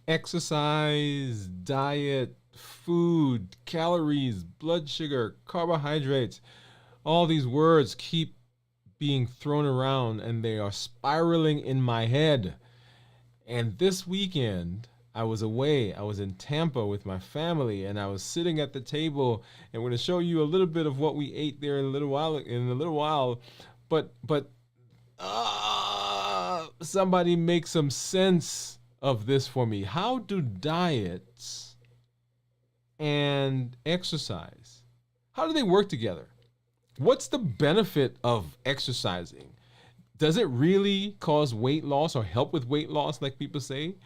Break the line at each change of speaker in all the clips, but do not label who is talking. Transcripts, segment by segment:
Exercise, diet, food, calories, blood sugar, carbohydrates. All these words keep being thrown around and they are spiraling in my head. And this weekend, I was away. I was in Tampa with my family, and I was sitting at the table. And we're going to show you a little bit of what we ate there in a little while. But somebody make some sense of this for me. How do diets and exercise, how do they work together? What's the benefit of exercising? Does it really cause weight loss or help with weight loss, like people say?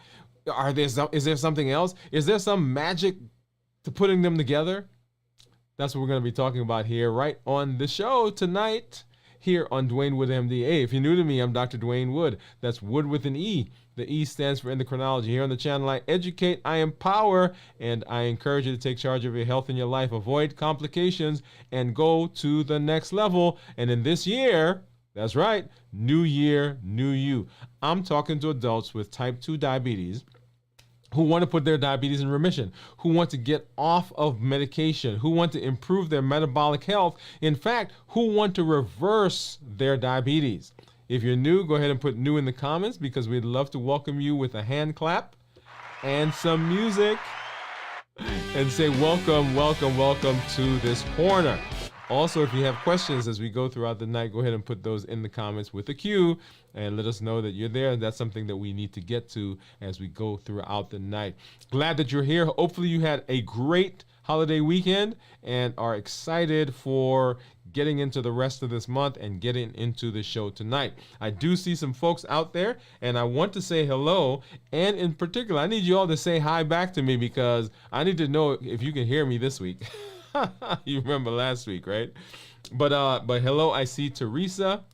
Is there something else? Is there some magic to putting them together? That's what we're going to be talking about here, right on the show tonight, here on Dwain Woode MD. Hey, if you're new to me, I'm Dr. Dwain Woode. That's Wood with an E. The E stands for endocrinology. Here on the channel, I educate, I empower, and I encourage you to take charge of your health and your life, avoid complications, and go to the next level. And in this year, that's right, new year, new you. I'm talking to adults with type 2 diabetes who want to put their diabetes in remission, who want to get off of medication, who want to improve their metabolic health. In fact, who want to reverse their diabetes. If you're new, go ahead and put new in the comments because we'd love to welcome you with a hand clap and some music and say welcome, welcome, welcome to this corner. Also, if you have questions as we go throughout the night, go ahead and put those in the comments with a Q and let us know that you're there. That's something that we need to get to as we go throughout the night. Glad that you're here. Hopefully you had a great holiday weekend and are excited for getting into the rest of this month and getting into the show tonight. I do see some folks out there and I want to say hello. And in particular, I need you all to say hi back to me because I need to know if you can hear me this week. You remember last week, right? But hello, I see Teresa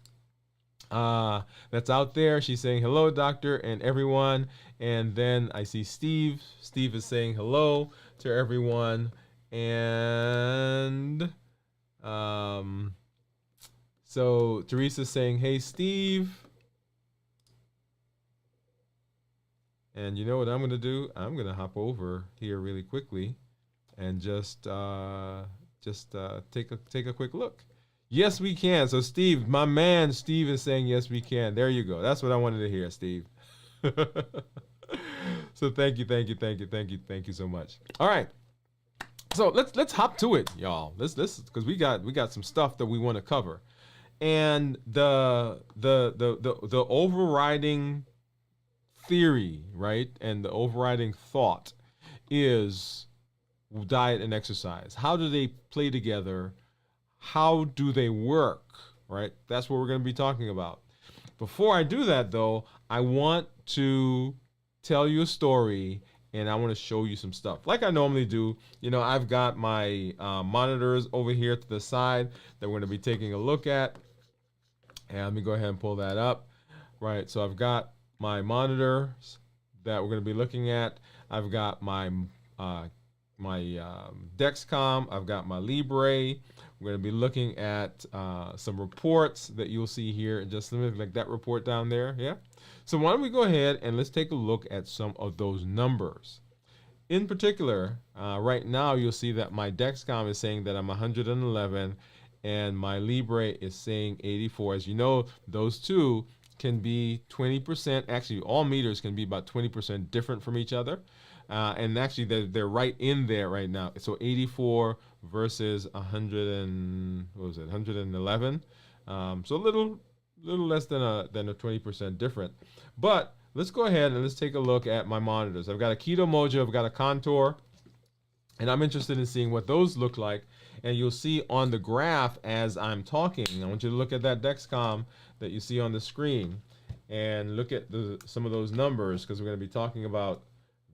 that's out there. She's saying hello, doctor, and everyone. And then I see Steve. Steve is saying hello to everyone. And so Teresa's saying, hey, Steve. And you know what I'm going to do? I'm going to hop over here really quickly and just take a quick look. Yes, we can. So Steve, my man, Steve is saying yes, we can. There you go. That's what I wanted to hear, Steve. So thank you so much. All right. So let's hop to it, y'all. Let's because we got some stuff that we want to cover, and the overriding theory, right, and the overriding thought is diet and exercise. How do they play together? How do they work, right? That's what we're going to be talking about. Before I do that, though, I want to tell you a story and I want to show you some stuff like I normally do. You know, I've got my monitors over here to the side that we're going to be taking a look at. And let me go ahead and pull that up. Right, so I've got my monitors that we're going to be looking at. I've got my Dexcom. I've got my Libre. We're going to be looking at some reports that you'll see here in just a minute, like that report down there. Yeah. So why don't we go ahead and let's take a look at some of those numbers. In particular, right now you'll see that my Dexcom is saying that I'm 111 and my Libre is saying 84. As you know, those two can be 20%. Actually, all meters can be about 20% different from each other. And actually, they're right in there right now. So 84 versus 111. So a little less than a 20% different. But let's go ahead and let's take a look at my monitors. I've got a Keto Mojo, I've got a Contour, and I'm interested in seeing what those look like. And you'll see on the graph as I'm talking, I want you to look at that Dexcom that you see on the screen and look at some of those numbers because we're going to be talking about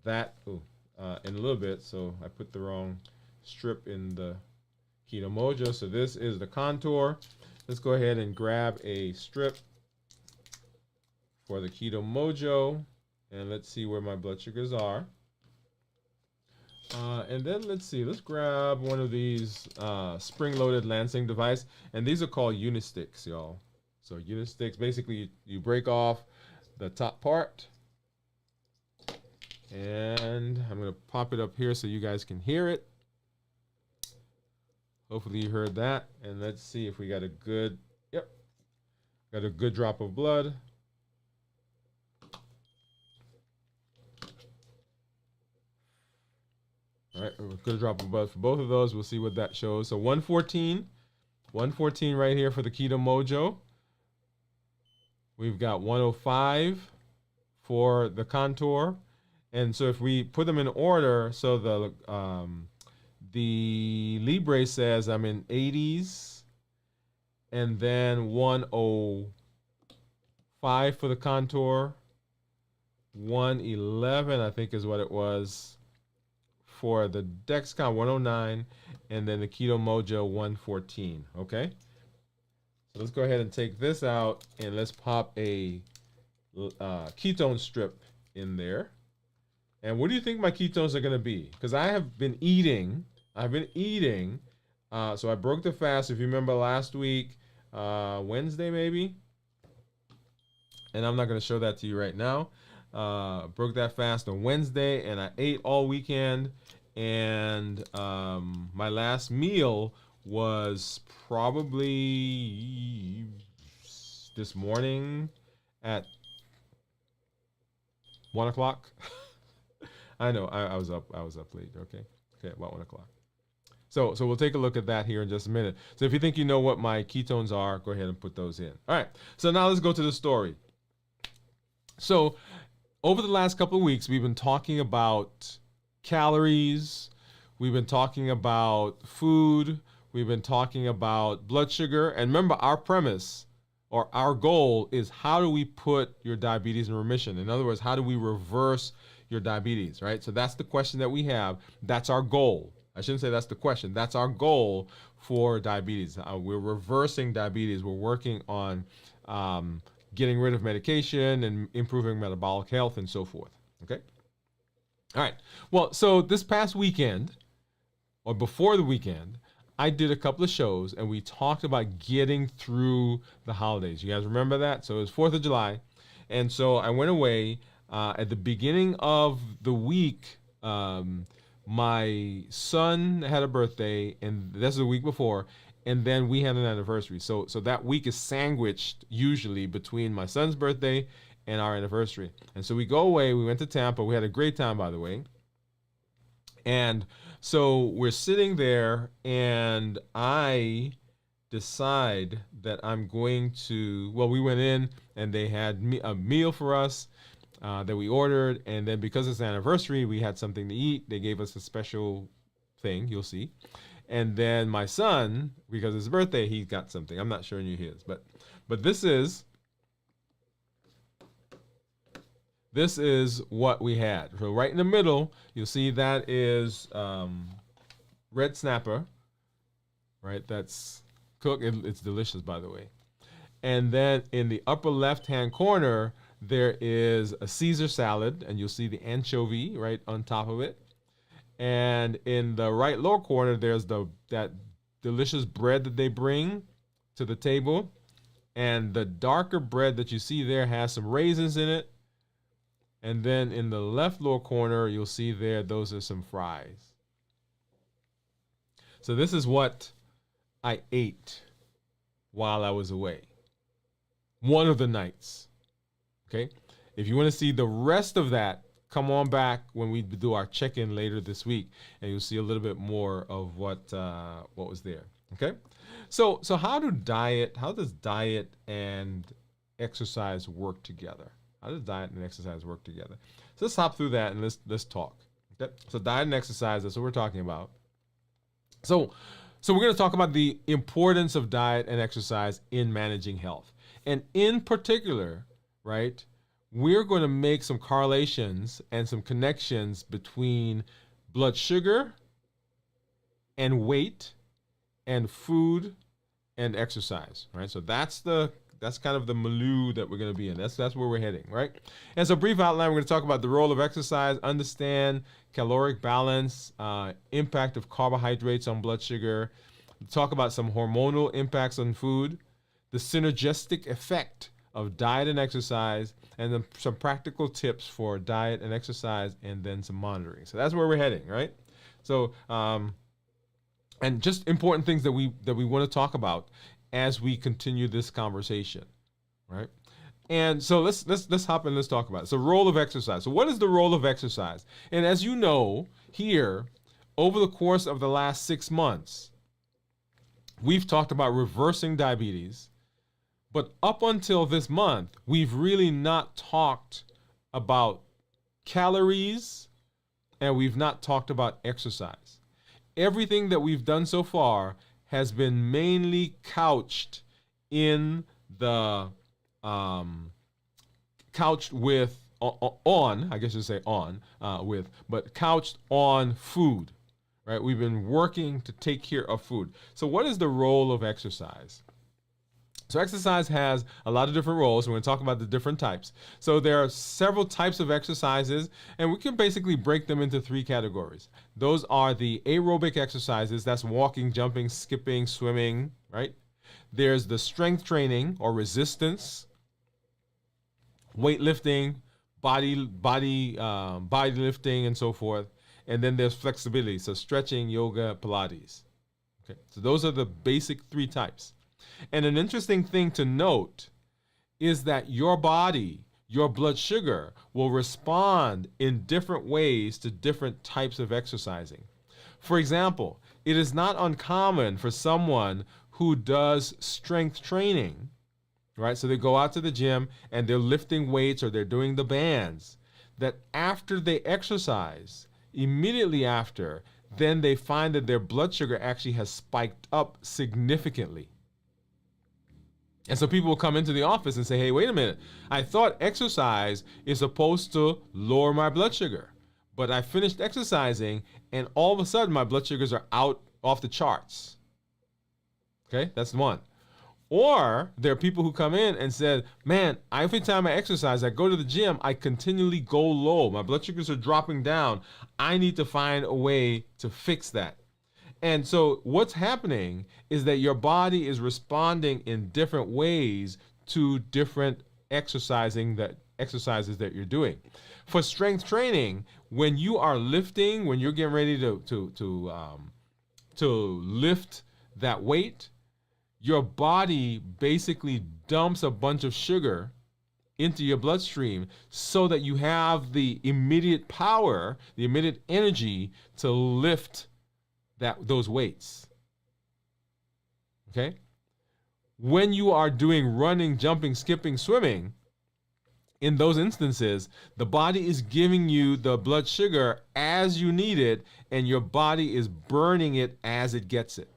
that in a little bit. So I put the wrong strip in the Keto Mojo. So this is the Contour. Let's go ahead and grab a strip for the Keto Mojo and let's see where my blood sugars are. And then let's see, let's grab one of these spring-loaded Lansing device, and these are called Unisticks, y'all. So Unisticks, basically you break off the top part, And I'm going to pop it up here so you guys can hear it. Hopefully you heard that. And let's see if we got a good, yep, got a good drop of blood. All right, a good drop of blood for both of those. We'll see what that shows. So 114 right here for the Keto Mojo. We've got 105 for the Contour. And so if we put them in order, so the Libre says I'm in 80s, and then 105 for the Contour, 111 I think is what it was for the Dexcom, 109, and then the Keto Mojo 114. Okay, so let's go ahead and take this out, and let's pop a ketone strip in there. And what do you think my ketones are going to be? Because I have been eating. So I broke the fast, if you remember last week, Wednesday maybe. And I'm not going to show that to you right now. Broke that fast on Wednesday, and I ate all weekend. And my last meal was probably this morning at 1 o'clock. I know I was up late. Okay, about 1 o'clock. So we'll take a look at that here in just a minute. So if you think you know what my ketones are, go ahead and put those in. All right. So now let's go to the story. So over the last couple of weeks, we've been talking about calories. We've been talking about food. We've been talking about blood sugar. And remember, our premise or our goal is, how do we put your diabetes in remission? In other words, how do we reverse your diabetes, right? So that's the question that we have. That's our goal. I shouldn't say that's the question. That's our goal for diabetes. We're reversing diabetes. We're working on getting rid of medication and improving metabolic health and so forth. Okay? All right. Well, so this past weekend, or before the weekend, I did a couple of shows and we talked about getting through the holidays. You guys remember that? So it was 4th of July. And so I went away. At the beginning of the week, my son had a birthday, and that's the week before, and then we had an anniversary. So that week is sandwiched usually between my son's birthday and our anniversary. And so we go away. We went to Tampa. We had a great time, by the way. And so we're sitting there, and I decide that I'm going to, well, we went in, and they had a meal for us that we ordered, and then because it's an anniversary, we had something to eat. They gave us a special thing, you'll see. And then my son, because it's his birthday, he got something. I'm not showing you his, but this is what we had. So right in the middle, you'll see that is red snapper, right? That's cooked. It's delicious, by the way. And then in the upper left-hand corner, there is a Caesar salad, and you'll see the anchovy right on top of it. And in the right lower corner, there's that delicious bread that they bring to the table. And the darker bread that you see there has some raisins in it. And then in the left lower corner, you'll see there, those are some fries. So this is what I ate while I was away. One of the nights. Okay, if you want to see the rest of that, come on back when we do our check-in later this week, and you'll see a little bit more of what was there. Okay, so how does diet and exercise work together? How does diet and exercise work together? So let's hop through that and let's talk. Okay, so diet and exercise, that's what we're talking about. So we're going to talk about the importance of diet and exercise in managing health, and in particular, right, we're going to make some correlations and some connections between blood sugar and weight and food and exercise, right? So that's kind of the milieu that we're going to be in. That's where we're heading, right? And so brief outline, we're going to talk about the role of exercise, understand caloric balance, impact of carbohydrates on blood sugar, talk about some hormonal impacts on food, the synergistic effect of diet and exercise, and then some practical tips for diet and exercise, and then some monitoring. So that's where we're heading, right? So, and just important things that we want to talk about as we continue this conversation, right? And so let's hop in. Let's talk about it. So, role of exercise. So, what is the role of exercise? And as you know, here over the course of the last 6 months, we've talked about reversing diabetes. But up until this month, we've really not talked about calories, and we've not talked about exercise. Everything that we've done so far has been mainly couched in the couched with on, I guess you say on with, but couched on food, right? We've been working to take care of food. So what is the role of exercise? So exercise has a lot of different roles. We're going to talk about the different types. So there are several types of exercises, and we can basically break them into 3 categories. Those are the aerobic exercises. That's walking, jumping, skipping, swimming, right? There's the strength training or resistance, weightlifting, bodylifting, and so forth. And then there's flexibility, so stretching, yoga, Pilates. Okay, so those are the basic 3 types. And an interesting thing to note is that your body, your blood sugar, will respond in different ways to different types of exercising. For example, it is not uncommon for someone who does strength training, right? So they go out to the gym and they're lifting weights or they're doing the bands, that after they exercise, immediately after, then they find that their blood sugar actually has spiked up significantly. And so people will come into the office and say, hey, wait a minute. I thought exercise is supposed to lower my blood sugar. But I finished exercising and all of a sudden my blood sugars are out off the charts. Okay, that's one. Or there are people who come in and said, man, every time I exercise, I go to the gym, I continually go low. My blood sugars are dropping down. I need to find a way to fix that. And so what's happening is that your body is responding in different ways to different exercises that you're doing. For strength training, when you are lifting, when you're getting ready to lift that weight, your body basically dumps a bunch of sugar into your bloodstream so that you have the immediate power, the immediate energy to lift those weights. Okay? When you are doing running, jumping, skipping, swimming, in those instances, the body is giving you the blood sugar as you need it, and your body is burning it as it gets it.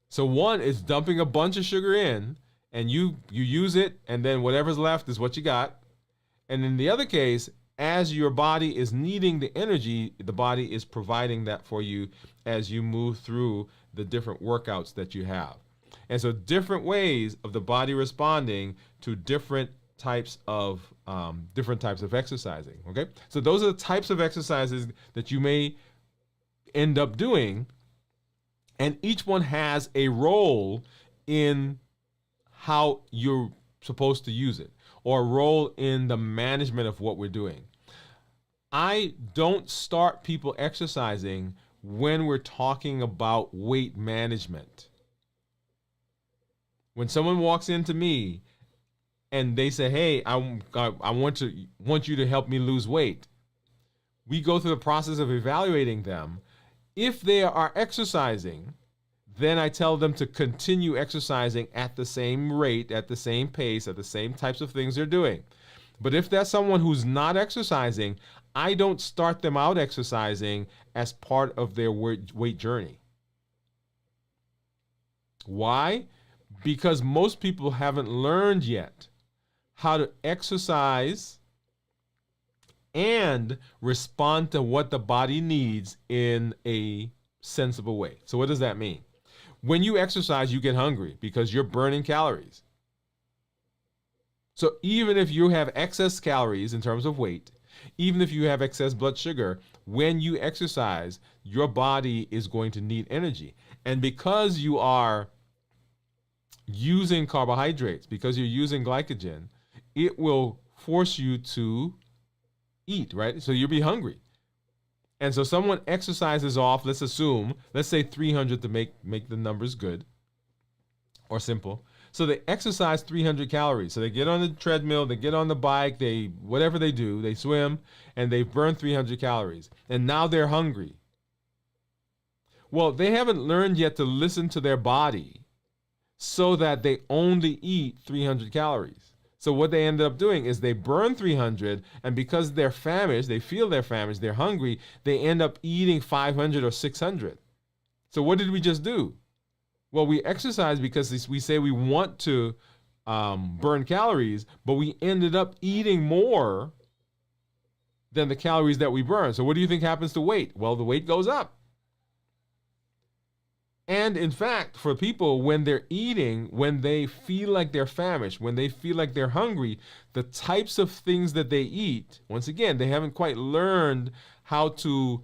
So one is dumping a bunch of sugar in, and you use it, and then whatever's left is what you got. And in the other case, as your body is needing the energy, the body is providing that for you as you move through the different workouts that you have. And so different ways of the body responding to different types of exercising. Okay, so those are the types of exercises that you may end up doing, and each one has a role in how you're supposed to use it, or a role in the management of what we're doing. I don't start people exercising when we're talking about weight management. When someone walks into me and they say, hey, I want you to help me lose weight, we go through the process of evaluating them. If they are exercising, then I tell them to continue exercising at the same rate, at the same pace, at the same types of things they're doing. But if that's someone who's not exercising, I don't start them out exercising as part of their weight journey. Why? Because most people haven't learned yet how to exercise and respond to what the body needs in a sensible way. So what does that mean? When you exercise, you get hungry because you're burning calories. So even if you have excess calories in terms of weight, even if you have excess blood sugar, when you exercise, your body is going to need energy. And because you are using carbohydrates, because you're using glycogen, it will force you to eat, right? So you'll be hungry. And so someone exercises off, let's say 300 to make the numbers good or simple. So they exercise 300 calories. So they get on the treadmill, they get on the bike, whatever they do, they swim, and they burn 300 calories. And now they're hungry. Well, they haven't learned yet to listen to their body so that they only eat 300 calories. So what they ended up doing is they burn 300, and because they're famished, they feel they're famished, they're hungry, they end up eating 500 or 600. So what did we just do? Well, we exercise because we say we want to burn calories, but we ended up eating more than the calories that we burn. So what do you think happens to weight? Well, the weight goes up. And in fact, for people, when they're eating, when they feel like they're famished, when they feel like they're hungry, the types of things that they eat, once again, they haven't quite learned how to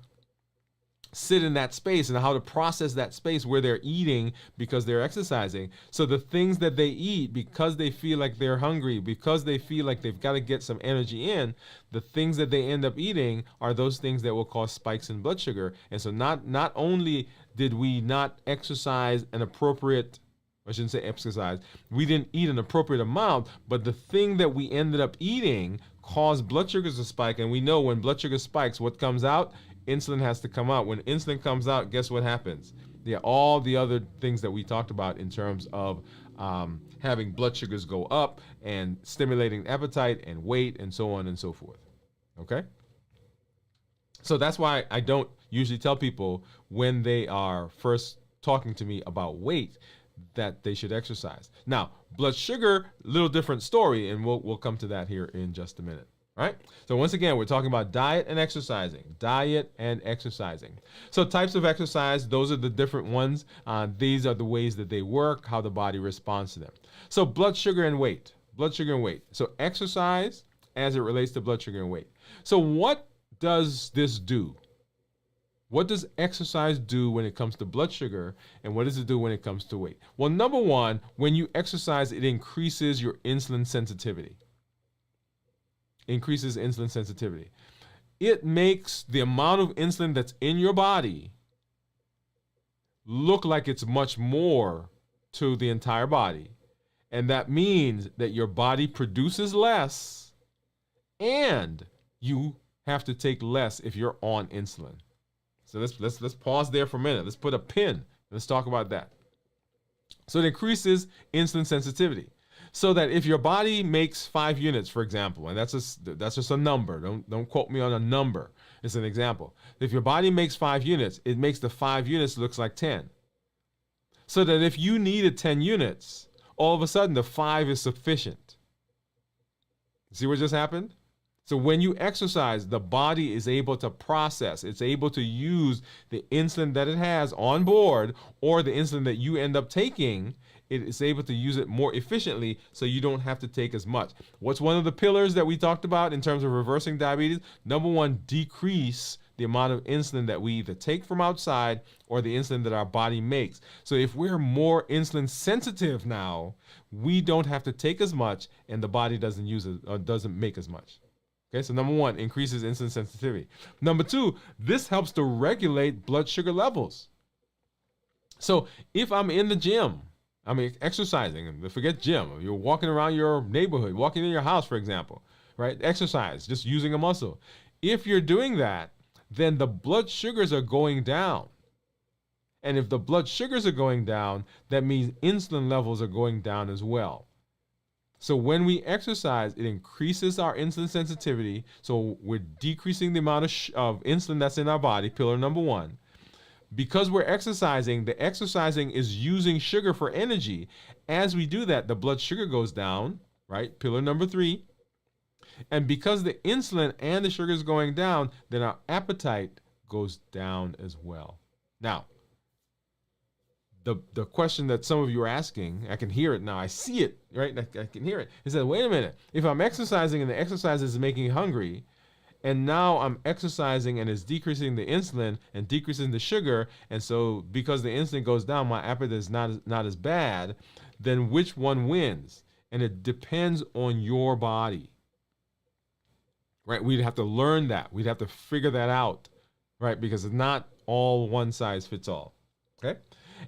sit in that space and how to process that space where they're eating because they're exercising. So the things that they eat, because they feel like they're hungry, because they feel like they've got to get some energy in, the things that they end up eating are those things that will cause spikes in blood sugar. And so not only did we not exercise an appropriate, I shouldn't say exercise, we didn't eat an appropriate amount, but the thing that we ended up eating caused blood sugars to spike. And we know when blood sugar spikes, what comes out? Insulin has to come out. When insulin comes out, guess what happens? Yeah, all the other things that we talked about in terms of having blood sugars go up and stimulating appetite and weight and so on and so forth. Okay? So that's why I don't usually tell people when they are first talking to me about weight that they should exercise. Now, blood sugar, little different story, and we'll come to that here in just a minute. Right? So once again, we're talking about diet and exercising. Diet and exercising. So types of exercise, those are the different ones. These are the ways that they work, how the body responds to them. So blood sugar and weight. Blood sugar and weight. So exercise as it relates to blood sugar and weight. So what does this do? What does exercise do when it comes to blood sugar, and what does it do when it comes to weight? Well, number one, when you exercise, it increases your insulin sensitivity. Increases insulin sensitivity. It makes the amount of insulin that's in your body look like it's much more to the entire body. And that means that your body produces less and you have to take less if you're on insulin. So let's pause there for a minute. Let's put a pin. Let's talk about that. So it increases insulin sensitivity. So that if your body makes 5 units, for example, and that's just a number. Don't quote me on a number. It's an example. If your body makes 5 units, it makes the 5 units looks like 10. So that if you needed 10 units, all of a sudden the 5 is sufficient. See what just happened? So when you exercise, the body is able to process. It's able to use the insulin that it has on board, or the insulin that you end up taking. It is able to use it more efficiently so you don't have to take as much. What's one of the pillars that we talked about in terms of reversing diabetes? Number one, decrease the amount of insulin that we either take from outside or the insulin that our body makes. So if we're more insulin sensitive now, we don't have to take as much and the body doesn't use it or doesn't make as much. Okay, so number one, increases insulin sensitivity. Number two, this helps to regulate blood sugar levels. So if I'm in the gym, exercising, and forget gym, you're walking around your neighborhood, walking in your house, for example, right? Exercise, just using a muscle. If you're doing that, then the blood sugars are going down. And if the blood sugars are going down, that means insulin levels are going down as well. So when we exercise, it increases our insulin sensitivity. So we're decreasing the amount of insulin that's in our body, pillar number one. Because we're exercising, the exercising is using sugar for energy. As we do that, the blood sugar goes down, right? Pillar number 3. And because the insulin and the sugar is going down, then our appetite goes down as well. Now, the question that some of you are asking, I can hear it now, I see it, right? I can hear it. It says, wait a minute, if I'm exercising and the exercise is making me hungry,
And now I'm exercising and it's decreasing the insulin and decreasing the sugar. And so because the insulin goes down, my appetite is not as bad. Then which one wins? And it depends on your body, right? We'd have to learn that. We'd have to figure that out, right? Because it's not all one size fits all. Okay.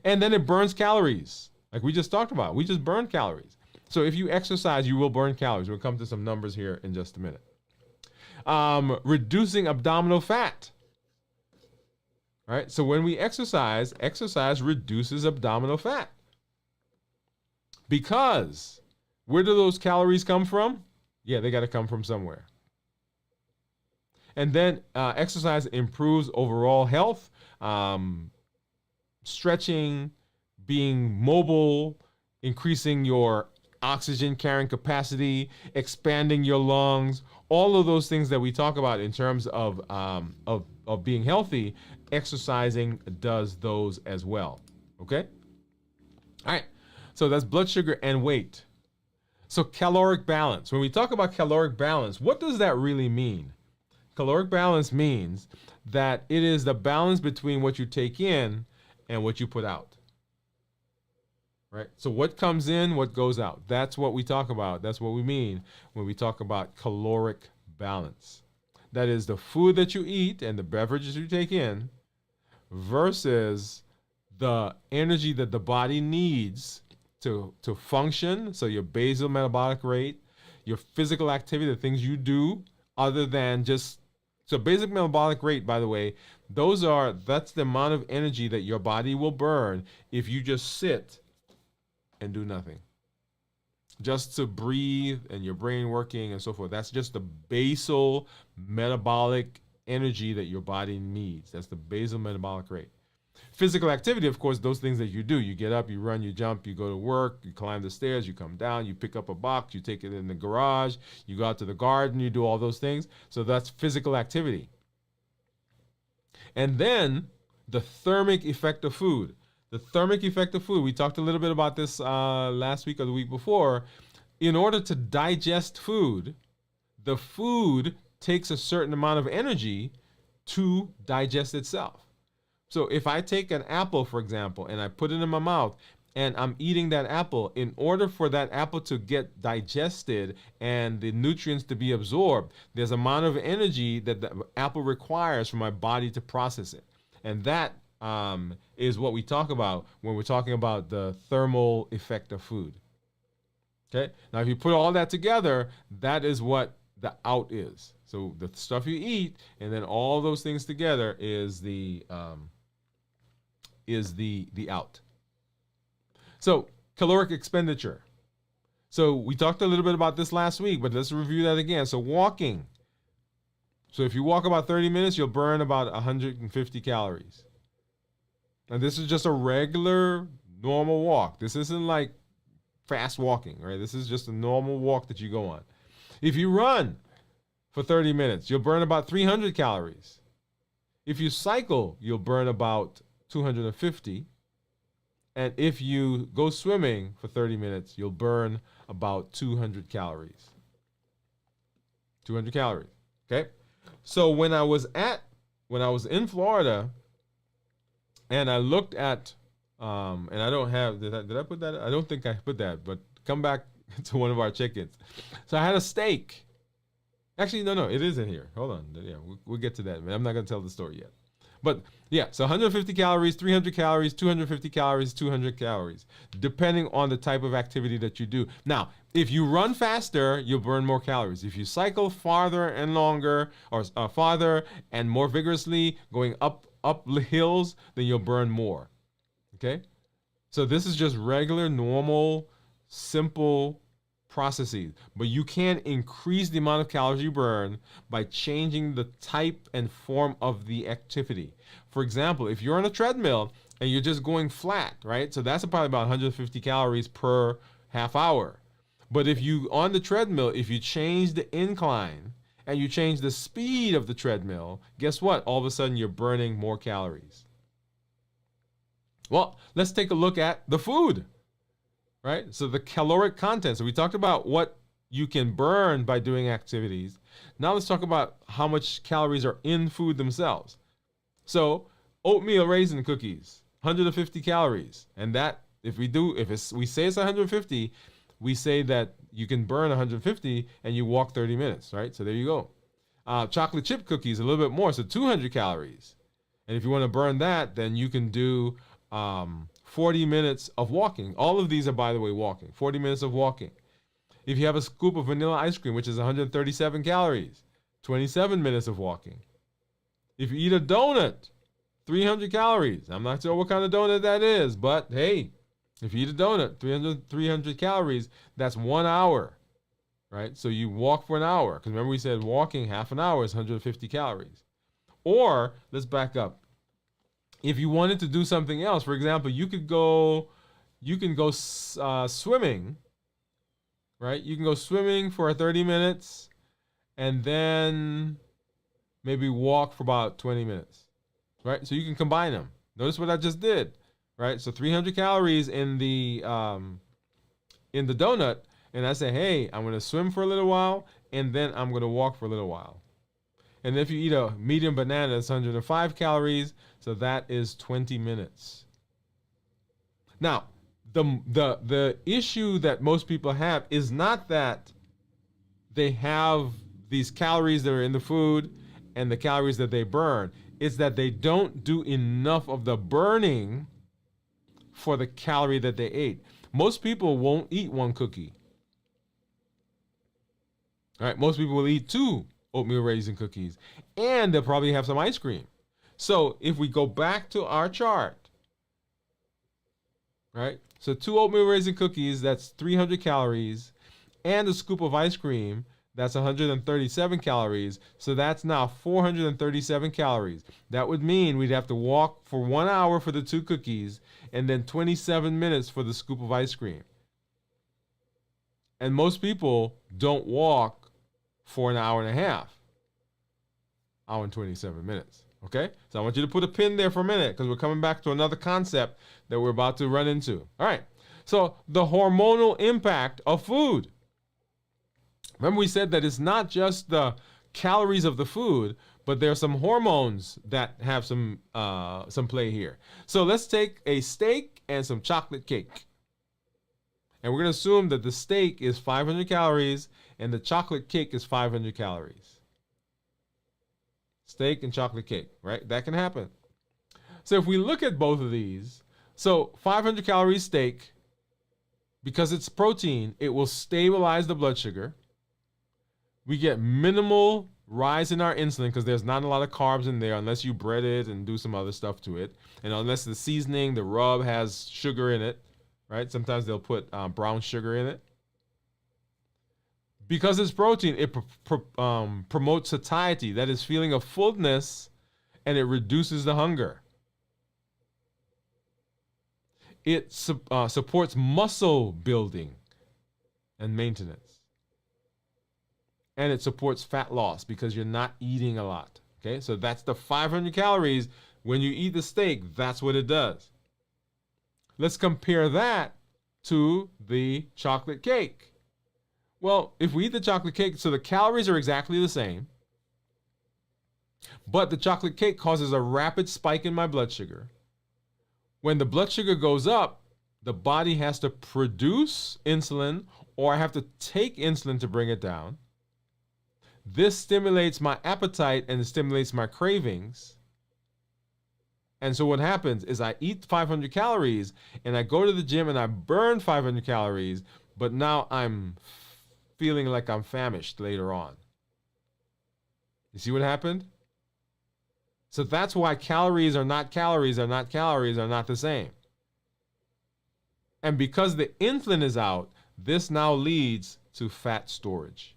And then it burns calories. Like we just talked about. We just burn calories. So if you exercise, you will burn calories. We'll come to some numbers here in just a minute. Reducing abdominal fat. Right? So when we exercise reduces abdominal fat. Because where do those calories come from? Yeah, they got to come from somewhere. And then exercise improves overall health, stretching, being mobile, increasing your oxygen carrying capacity, expanding your lungs, all of those things that we talk about in terms of being healthy, exercising does those as well. Okay? All right. So that's blood sugar and weight. So caloric balance. When we talk about caloric balance, what does that really mean? Caloric balance means that it is the balance between what you take in and what you put out. Right? So what comes in, what goes out. That's what we talk about. That's what we mean when we talk about caloric balance. That is the food that you eat and the beverages you take in versus the energy that the body needs to function. So your basal metabolic rate, your physical activity, the things you do other than just... So basic metabolic rate, by the way, that's the amount of energy that your body will burn if you just sit and do nothing. Just to breathe and your brain working and so forth. That's just the basal metabolic energy that your body needs. That's the basal metabolic rate. Physical activity, of course, those things that you do. You get up, you run, you jump, you go to work, you climb the stairs, you come down, you pick up a box, you take it in the garage, you go out to the garden, you do all those things. So that's physical activity. And then the thermic effect of food. The thermic effect of food, we talked a little bit about this last week or the week before. In order to digest food, the food takes a certain amount of energy to digest itself. So if I take an apple, for example, and I put it in my mouth and I'm eating that apple, in order for that apple to get digested and the nutrients to be absorbed, there's an amount of energy that the apple requires for my body to process it. And that is what we talk about when we're talking about the thermal effect of food. Okay? Now, if you put all that together, that is what the out is. So the stuff you eat and then all those things together is the out. So caloric expenditure. So we talked a little bit about this last week, but let's review that again. So walking. So if you walk about 30 minutes, you'll burn about 150 calories. And this is just a regular, normal walk. This isn't like fast walking, right? This is just a normal walk that you go on. If you run for 30 minutes, you'll burn about 300 calories. If you cycle, you'll burn about 250. And if you go swimming for 30 minutes, you'll burn about 200 calories. 200 calories, okay? So when I was in Florida, and I looked at, and I don't have, did I put that? I don't think I put that, but come back to one of our chickens. So I had a steak. Actually, no, it is in here. Hold on. Yeah, we'll get to that. I'm not going to tell the story yet. But yeah, so 150 calories, 300 calories, 250 calories, 200 calories, depending on the type of activity that you do. Now, if you run faster, you'll burn more calories. If you cycle farther and longer, or farther and more vigorously, going up hills, then you'll burn more. Okay? So this is just regular, normal, simple processes. But you can increase the amount of calories you burn by changing the type and form of the activity. For example, if you're on a treadmill and you're just going flat, right? So that's probably about 150 calories per half hour. But if you, on the treadmill, if you change the incline and you change the speed of the treadmill, guess what? All of a sudden you're burning more calories. Well, let's take a look at the food. Right? So the caloric content. So we talked about what you can burn by doing activities. Now let's talk about how much calories are in food themselves. So oatmeal raisin cookies, 150 calories. And that, we say it's 150, we say that you can burn 150 and you walk 30 minutes, right? So there you go. Chocolate chip cookies, a little bit more, so 200 calories. And if you want to burn that, then you can do 40 minutes of walking. All of these are, by the way, walking. 40 minutes of walking. If you have a scoop of vanilla ice cream, which is 137 calories, 27 minutes of walking. If you eat a donut, 300 calories. I'm not sure what kind of donut that is, but hey, if you eat a donut, 300 calories, that's 1 hour, right? So you walk for an hour. Because remember we said walking half an hour is 150 calories. Or, let's back up. If you wanted to do something else, for example, you can go swimming, right? You can go swimming for 30 minutes and then maybe walk for about 20 minutes, right? So you can combine them. Notice what I just did, right? So 300 calories in the donut, and I say, hey, I'm going to swim for a little while, and then I'm going to walk for a little while. And if you eat a medium banana, it's 105 calories, so that is 20 minutes. Now, the issue that most people have is not that they have these calories that are in the food and the calories that they burn. It's that they don't do enough of the burning for the calorie that they ate. Most people won't eat one cookie. All right, most people will eat 2 oatmeal raisin cookies, and they'll probably have some ice cream. So if we go back to our chart, right? So 2 oatmeal raisin cookies, that's 300 calories, and a scoop of ice cream, that's 137 calories. So that's now 437 calories. That would mean we'd have to walk for 1 hour for the 2 cookies and then 27 minutes for the scoop of ice cream. And most people don't walk for an hour and a half. Hour and 27 minutes. Okay? So I want you to put a pin there for a minute because we're coming back to another concept that we're about to run into. All right. So the hormonal impact of food. Remember we said that it's not just the calories of the food, but there are some hormones that have some play here. So let's take a steak and some chocolate cake. And we're going to assume that the steak is 500 calories and the chocolate cake is 500 calories. Steak and chocolate cake, right? That can happen. So if we look at both of these, so 500 calories steak, because it's protein, it will stabilize the blood sugar. We get minimal rise in our insulin because there's not a lot of carbs in there unless you bread it and do some other stuff to it. And unless the seasoning, the rub has sugar in it, right? Sometimes they'll put brown sugar in it. Because it's protein, it promotes satiety, that is feeling of fullness, and it reduces the hunger. It supports muscle building and maintenance. And it supports fat loss because you're not eating a lot. Okay, so that's the 500 calories. When you eat the steak, that's what it does. Let's compare that to the chocolate cake. Well, if we eat the chocolate cake, so the calories are exactly the same, but the chocolate cake causes a rapid spike in my blood sugar. When the blood sugar goes up, the body has to produce insulin, or I have to take insulin to bring it down. This stimulates my appetite and it stimulates my cravings. And so what happens is I eat 500 calories and I go to the gym and I burn 500 calories, but now I'm feeling like I'm famished later on. You see what happened? So that's why calories are not calories, are not calories, are not the same. And because the insulin is out, this now leads to fat storage.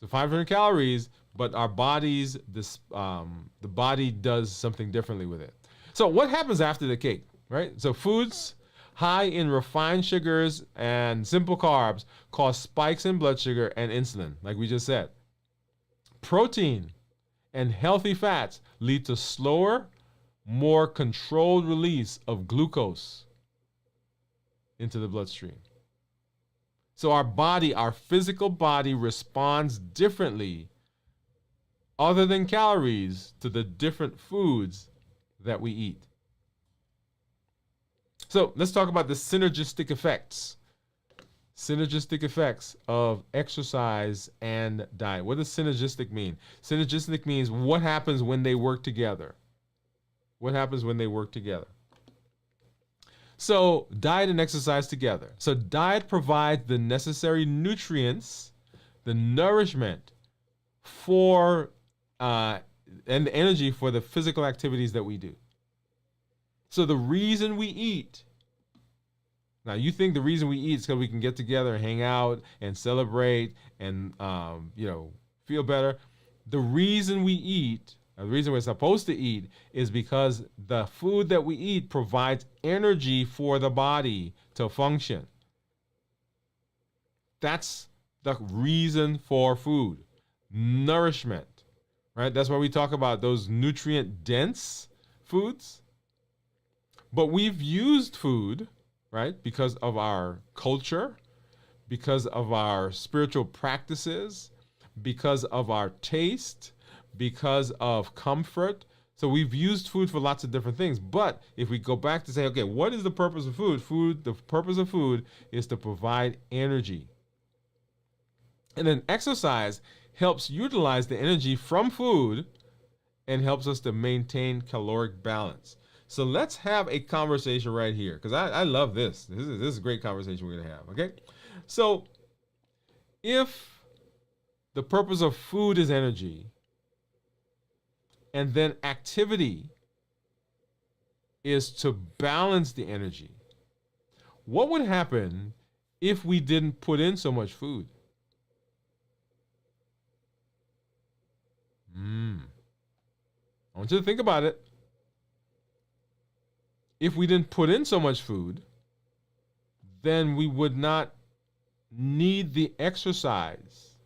So 500 calories, but our bodies, the body does something differently with it. So what happens after the cake, right? So foods high in refined sugars and simple carbs cause spikes in blood sugar and insulin, like we just said. Protein and healthy fats lead to slower, more controlled release of glucose into the bloodstream. So our body, our physical body responds differently other than calories to the different foods that we eat. So let's talk about the synergistic effects. Synergistic effects of exercise and diet. What does synergistic mean? Synergistic means what happens when they work together. What happens when they work together? So diet and exercise together. So diet provides the necessary nutrients, the nourishment for and the energy for the physical activities that we do. So the reason we eat, now you think the reason we eat is because we can get together and hang out and celebrate and feel better. The reason we eat, the reason we're supposed to eat, is because the food that we eat provides energy for the body to function. That's the reason for food. Nourishment, right? That's why we talk about those nutrient-dense foods. But we've used food, right, because of our culture, because of our spiritual practices, because of our taste, because of comfort. So we've used food for lots of different things. But if we go back to say, okay, what is the purpose of food? The purpose of food is to provide energy. And then exercise helps utilize the energy from food and helps us to maintain caloric balance. So let's have a conversation right here, because I love this. This is a great conversation we're going to have, okay? So if the purpose of food is energy, and then activity is to balance the energy, what would happen if we didn't put in so much food? I want you to think about it. If we didn't put in so much food, then we would not need the exercise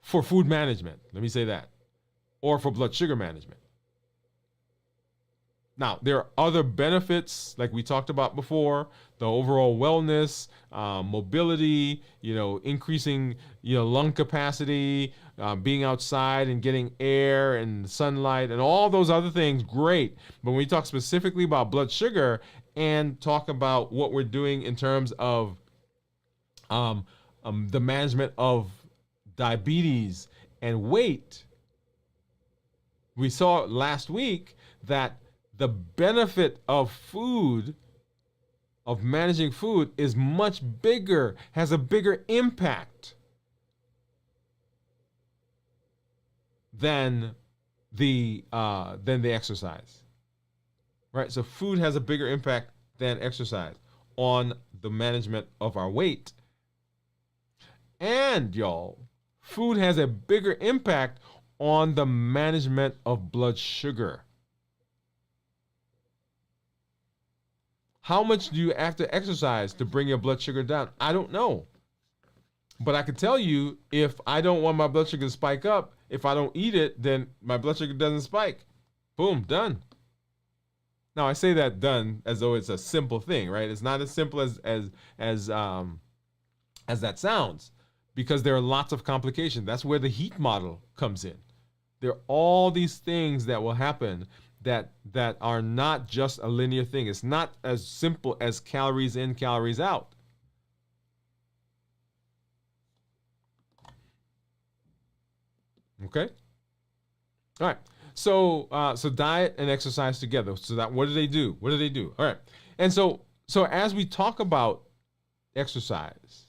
for food management. Let me say that. Or for blood sugar management. Now, there are other benefits, like we talked about before, the overall wellness, mobility, increasing, lung capacity, being outside and getting air and sunlight and all those other things, great. But when we talk specifically about blood sugar and talk about what we're doing in terms of the management of diabetes and weight, we saw last week that the benefit of food, of managing food, is much bigger, has a bigger impact than the exercise. Right? So food has a bigger impact than exercise on the management of our weight. And y'all, food has a bigger impact on the management of blood sugar. How much do you have to exercise to bring your blood sugar down? I don't know. But I can tell you, if I don't want my blood sugar to spike up, if I don't eat it, then my blood sugar doesn't spike. Boom, done. Now I say that done as though it's a simple thing, right? It's not as simple as that sounds, because there are lots of complications. That's where the heat model comes in. There are all these things that will happen that are not just a linear thing. It's not as simple as calories in, calories out. Okay? All right. So diet and exercise together. So that, what do they do? What do they do? All right. And so as we talk about exercise,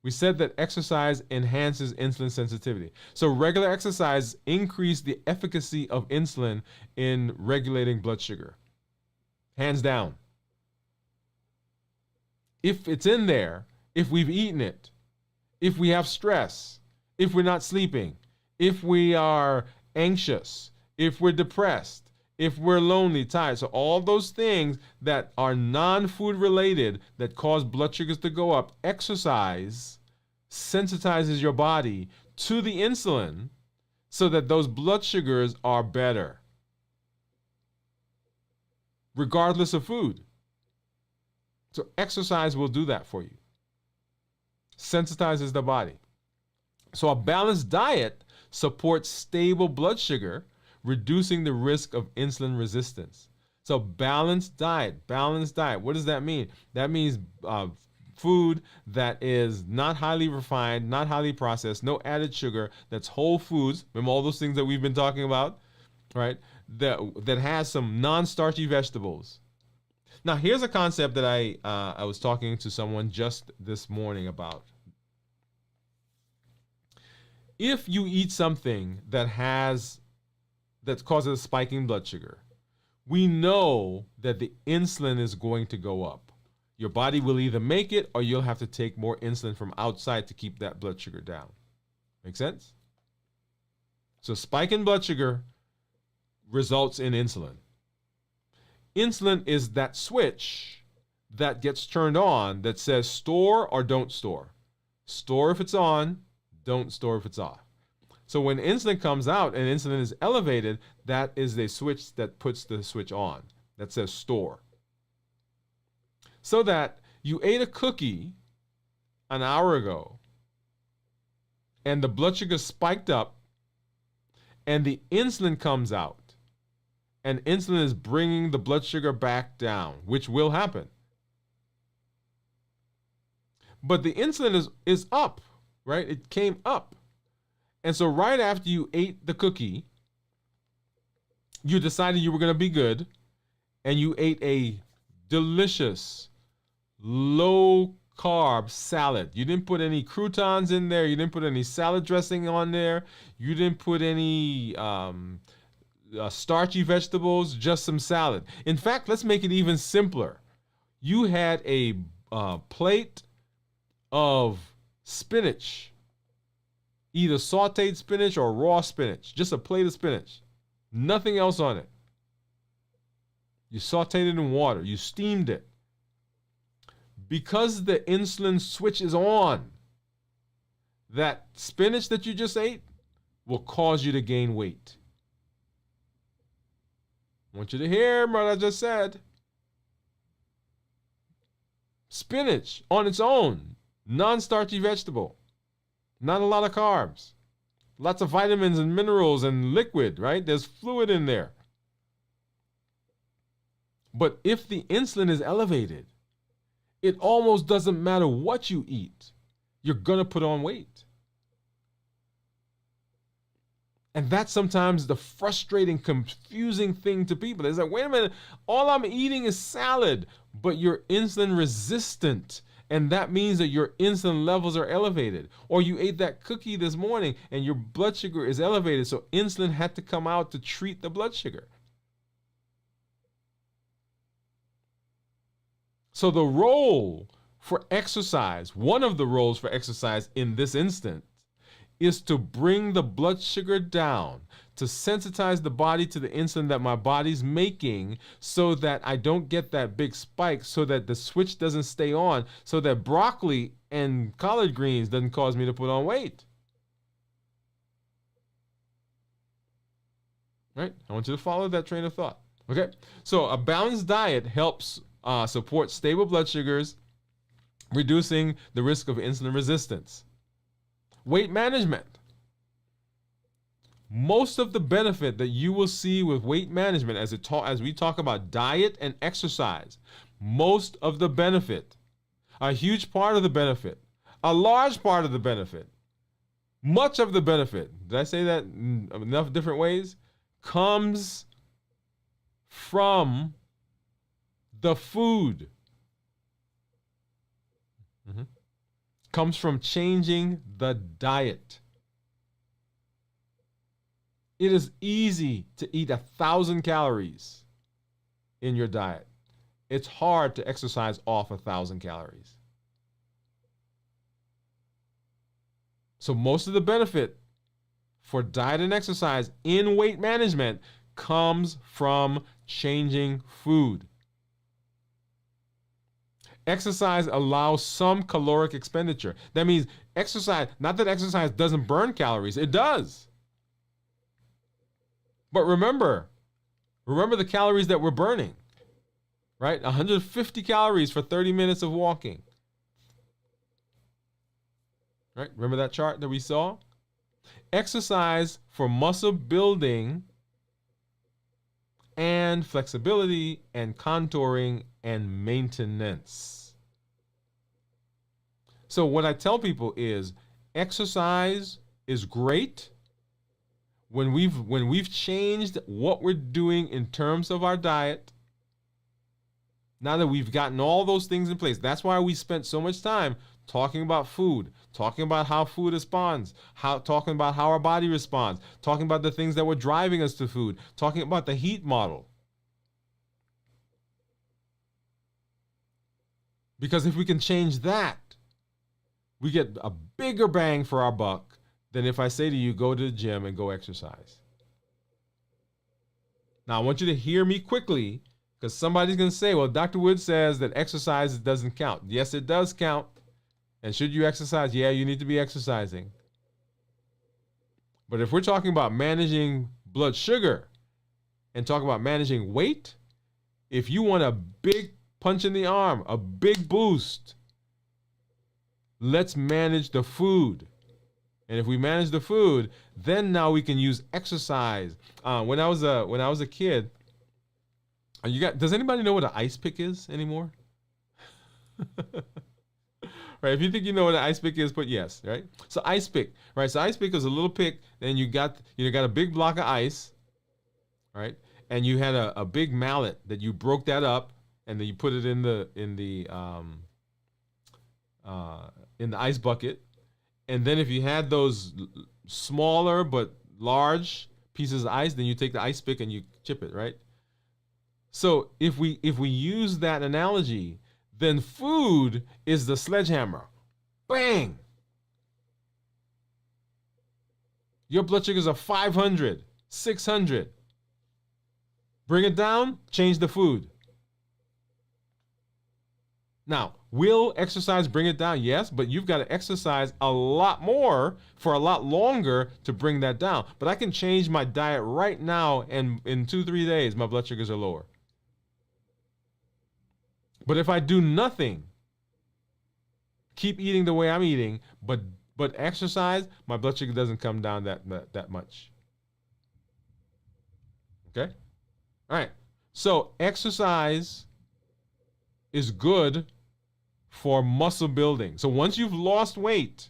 we said that exercise enhances insulin sensitivity. So regular exercise increases the efficacy of insulin in regulating blood sugar. Hands down. If it's in there, if we've eaten it, if we have stress, if we're not sleeping, if we are anxious, if we're depressed, if we're lonely, tired. So all those things that are non-food related that cause blood sugars to go up, exercise sensitizes your body to the insulin so that those blood sugars are better, regardless of food. So exercise will do that for you. Sensitizes the body. So a balanced diet supports stable blood sugar, reducing the risk of insulin resistance. So balanced diet. What does that mean? That means food that is not highly refined, not highly processed, no added sugar, that's whole foods. Remember all those things that we've been talking about, right? That has some non-starchy vegetables. Now, here's a concept that I was talking to someone just this morning about. If you eat something that causes a spike in blood sugar, we know that the insulin is going to go up. Your body will either make it or you'll have to take more insulin from outside to keep that blood sugar down. Make sense? So spike in blood sugar results in insulin. Insulin is that switch that gets turned on that says store or don't store. Store if it's on, don't store if it's off. So when insulin comes out and insulin is elevated, that is the switch that puts the switch on that says store. So that you ate a cookie an hour ago and the blood sugar spiked up and the insulin comes out and insulin is bringing the blood sugar back down, which will happen. But the insulin is up, right? It came up. And so right after you ate the cookie, you decided you were going to be good and you ate a delicious low carb salad. You didn't put any croutons in there. You didn't put any salad dressing on there. You didn't put any starchy vegetables, just some salad. In fact, let's make it even simpler. You had a plate of spinach, either sauteed spinach or raw spinach, just a plate of spinach, nothing else on it. You sauteed it in water, you steamed it. Because the insulin switch is on, that spinach that you just ate will cause you to gain weight. I want you to hear what I just said. Spinach on its own, non-starchy vegetable, not a lot of carbs, lots of vitamins and minerals and liquid, right? There's fluid in there. But if the insulin is elevated, it almost doesn't matter what you eat. You're going to put on weight. And that's sometimes the frustrating, confusing thing to people. It's like, wait a minute, all I'm eating is salad, but you're insulin resistant. And that means that your insulin levels are elevated. Or you ate that cookie this morning and your blood sugar is elevated, so insulin had to come out to treat the blood sugar. So the role for exercise, one of the roles for exercise in this instance, is to bring the blood sugar down, to sensitize the body to the insulin that my body's making so that I don't get that big spike, so that the switch doesn't stay on, so that broccoli and collard greens doesn't cause me to put on weight. Right? I want you to follow that train of thought. Okay? So a balanced diet helps support stable blood sugars, reducing the risk of insulin resistance. Weight management. Most of the benefit that you will see with weight management as we talk about diet and exercise, most of the benefit, a huge part of the benefit, a large part of the benefit, much of the benefit, did I say that in enough different ways? Comes from the food. Comes from changing the diet. It is easy to eat 1,000 calories in your diet. It's hard to exercise off 1,000 calories. So most of the benefit for diet and exercise in weight management comes from changing food. Exercise allows some caloric expenditure. That means exercise, not that exercise doesn't burn calories, it does. But remember the calories that we're burning. right? 150 calories for 30 minutes of walking. Right? Remember that chart that we saw? Exercise for muscle building and flexibility and contouring and maintenance. So what I tell people is exercise is great when we've changed what we're doing in terms of our diet. Now that we've gotten all those things in place, that's why we spent so much time talking about food, talking about how food responds, talking about how our body responds, talking about the things that were driving us to food, talking about the heat model. Because if we can change that, we get a bigger bang for our buck than if I say to you, go to the gym and go exercise. Now, I want you to hear me quickly, because somebody's going to say, well, Dr. Woode says that exercise doesn't count. Yes, it does count. And should you exercise? Yeah, you need to be exercising. But if we're talking about managing blood sugar and talking about managing weight, if you want a big punch in the arm, a big boost, let's manage the food. And if we manage the food, then now we can use exercise. When I was a kid, does anybody know what an ice pick is anymore? Right, if you think you know what an ice pick is, put yes, right? So ice pick, right? So ice pick is a little pick, then you got a big block of ice, right? And you had a big mallet that you broke that up, and then you put it in the ice bucket. And then if you had those smaller but large pieces of ice, then you take the ice pick and you chip it, right? So if we use that analogy, then food is the sledgehammer. Bang! Your blood sugars are 500, 600. Bring it down, change the food. Now, will exercise bring it down? Yes, but you've got to exercise a lot more for a lot longer to bring that down. But I can change my diet right now, and in 2-3 days, my blood sugars are lower. But if I do nothing, keep eating the way I'm eating, but exercise, my blood sugar doesn't come down that much. Okay? All right. So exercise is good for muscle building. So once you've lost weight,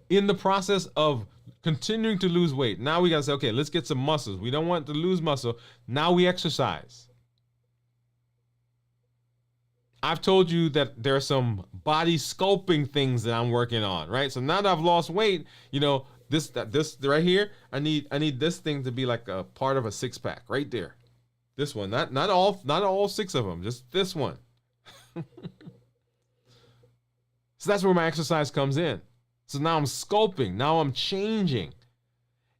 in the process of continuing to lose weight, now we got to say, okay, let's get some muscles. We don't want to lose muscle. Now we exercise. I've told you that there are some body sculpting things that I'm working on, right? So now that I've lost weight, this right here, I need this thing to be like a part of a six-pack right there. This one, not all 6 of them, just this one. So that's where my exercise comes in. So now I'm sculpting, now I'm changing.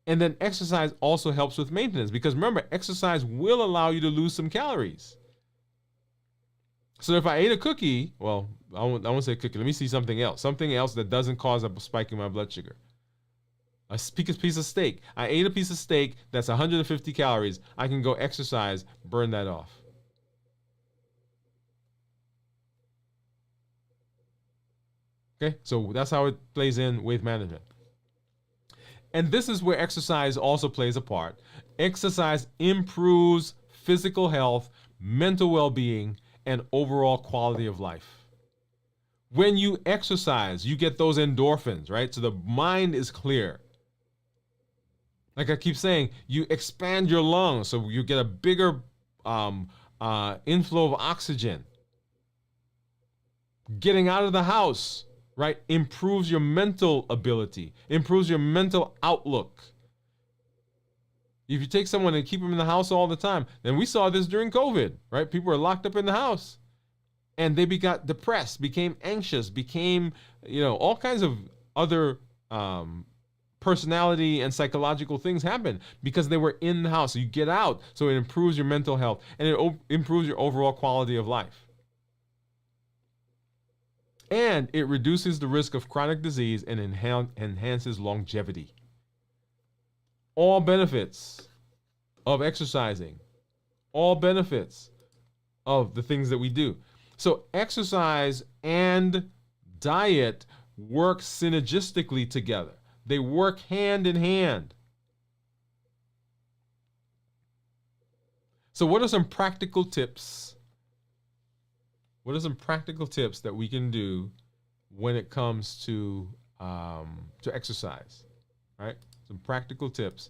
And then exercise also helps with maintenance, because remember, exercise will allow you to lose some calories. So if I ate a cookie, well, I won't say cookie. Let me see something else that doesn't cause a spike in my blood sugar. A piece of steak. I ate a piece of steak that's 150 calories. I can go exercise, burn that off. Okay, so that's how it plays in weight management. And this is where exercise also plays a part. Exercise improves physical health, mental well-being, and overall quality of life. When you exercise, you get those endorphins, right? So the mind is clear. Like I keep saying, you expand your lungs, so you get a bigger inflow of oxygen. Getting out of the house, right, improves your mental ability, improves your mental outlook. If you take someone and keep them in the house all the time, then we saw this during COVID, right? People were locked up in the house, and they got depressed, became anxious, became, all kinds of other personality and psychological things happen because they were in the house. So you get out, so it improves your mental health, and it improves your overall quality of life. And it reduces the risk of chronic disease and enhances longevity. All benefits of exercising
all benefits of the things that we do. So exercise and diet work synergistically together. They work hand in hand. So what are some practical tips? What are some practical tips that we can do when it comes to exercise? Right? Some practical tips.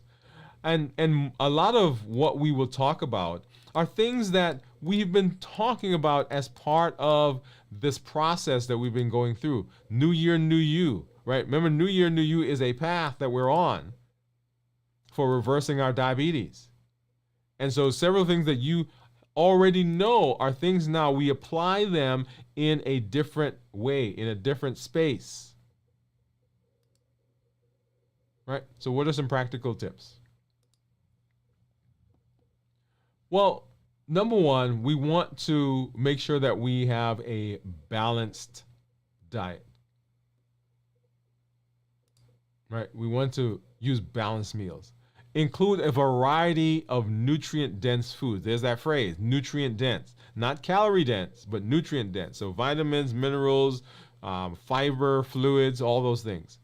And a lot of what we will talk about are things that we've been talking about as part of this process that we've been going through. New Year, New You, right? Remember, New Year, New You is a path that we're on for reversing our diabetes. And so several things that you already know are things now we apply them in a different way, in a different space. Right? So what are some practical tips? Well, number one, we want to make sure that we have a balanced diet. Right? We want to use balanced meals. Include a variety of nutrient-dense foods. There's that phrase, nutrient-dense. Not calorie-dense, but nutrient-dense. So vitamins, minerals, fiber, fluids, all those things.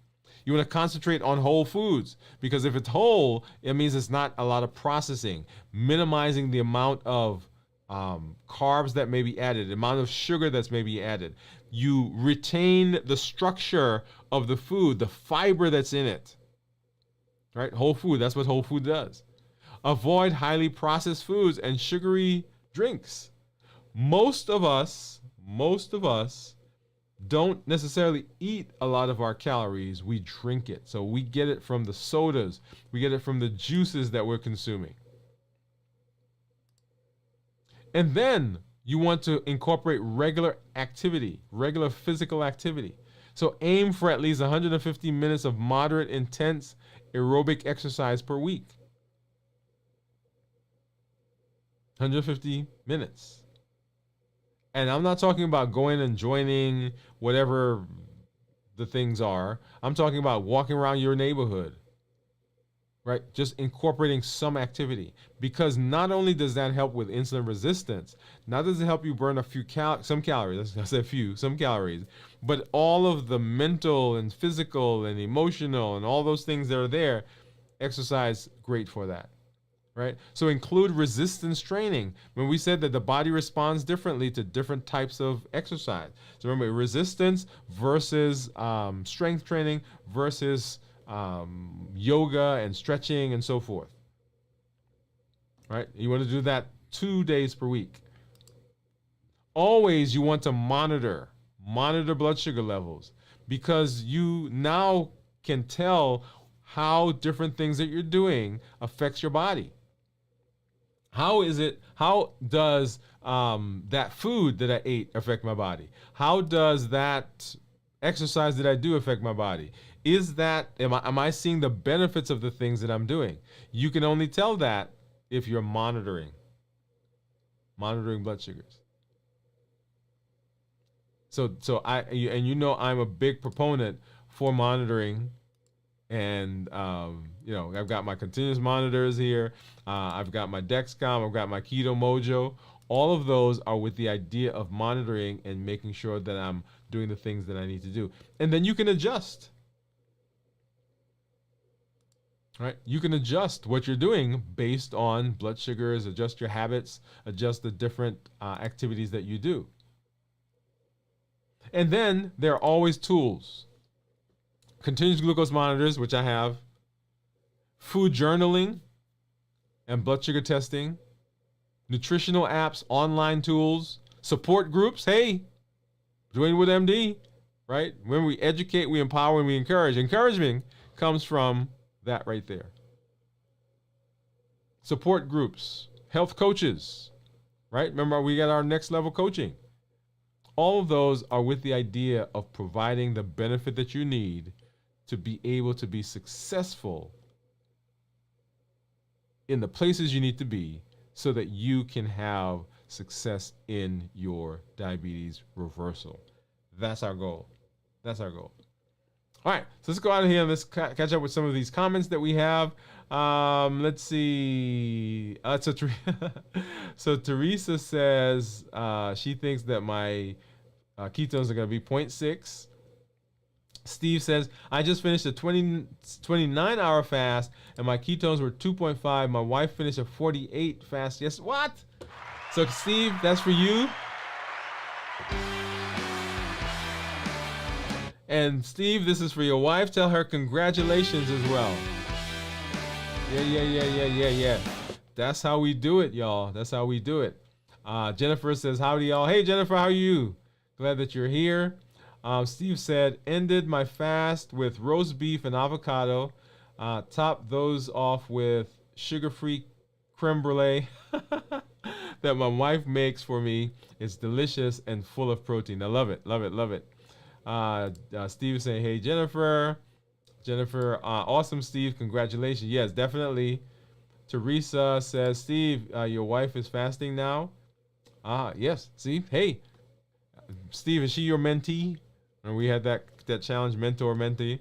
You want to concentrate on whole foods because if it's whole, it means it's not a lot of processing. Minimizing the amount of carbs that may be added, the amount of sugar that's maybe added. You retain the structure of the food, the fiber that's in it. Right? Whole food, that's what whole food does. Avoid highly processed foods and sugary drinks. Most of us don't necessarily eat a lot of our calories, we drink it. So we get it from the sodas, we get it from the juices that we're consuming. And then you want to incorporate regular activity, regular physical activity. So aim for at least 150 minutes of moderate, intense aerobic exercise per week. 150 minutes. And I'm not talking about going and joining whatever the things are. I'm talking about walking around your neighborhood, right? Just incorporating some activity. Because not only does that help with insulin resistance, not does it help you burn some calories, some calories, but all of the mental and physical and emotional and all those things that are there, exercise great for that. Right? So include resistance training. When we said that the body responds differently to different types of exercise. So remember, resistance versus strength training versus yoga and stretching and so forth. Right? You want to do that 2 days per week. Always you want to monitor blood sugar levels because you now can tell how different things that you're doing affects your body. How does that food that I ate affect my body? How does that exercise that I do affect my body? Am I seeing the benefits of the things that I'm doing? You can only tell that if you're monitoring blood sugars. So I'm a big proponent for monitoring. And, I've got my continuous monitors here. I've got my Dexcom. I've got my Keto Mojo. All of those are with the idea of monitoring and making sure that I'm doing the things that I need to do. And then you can adjust. Right? You can adjust what you're doing based on blood sugars, adjust your habits, adjust the different activities that you do. And then there are always tools. Continuous glucose monitors, which I have, food journaling and blood sugar testing, nutritional apps, online tools, support groups. Hey, Dwain Woode MD, right? When we educate, we empower, and we encourage. Encouragement comes from that right there. Support groups, health coaches, right? Remember, we got our next level coaching. All of those are with the idea of providing the benefit that you need to be able to be successful in the places you need to be so that you can have success in your diabetes reversal. That's our goal.
All right, so let's go out of here and let's catch up with some of these comments that we have. Let's see. So Teresa says she thinks that my ketones are going to be 0.6. Steve says, I just finished a 29-hour fast, and my ketones were 2.5. My wife finished a 48 fast. Yes, what? So, Steve, that's for you. And, Steve, this is for your wife. Tell her congratulations as well. Yeah. That's how we do it, y'all. That's how we do it. Jennifer says, howdy, y'all. Hey, Jennifer, how are you? Glad that you're here. Steve said, ended my fast with roast beef and avocado. Topped those off with sugar-free creme brulee that my wife makes for me. It's delicious and full of protein. I love it, love it, love it. Steve is saying, hey, Jennifer. Jennifer, awesome, Steve. Congratulations. Yes, definitely. Teresa says, Steve, your wife is fasting now? Yes. See, hey, Steve, is she your mentee? And we had that challenge, mentor-mentee.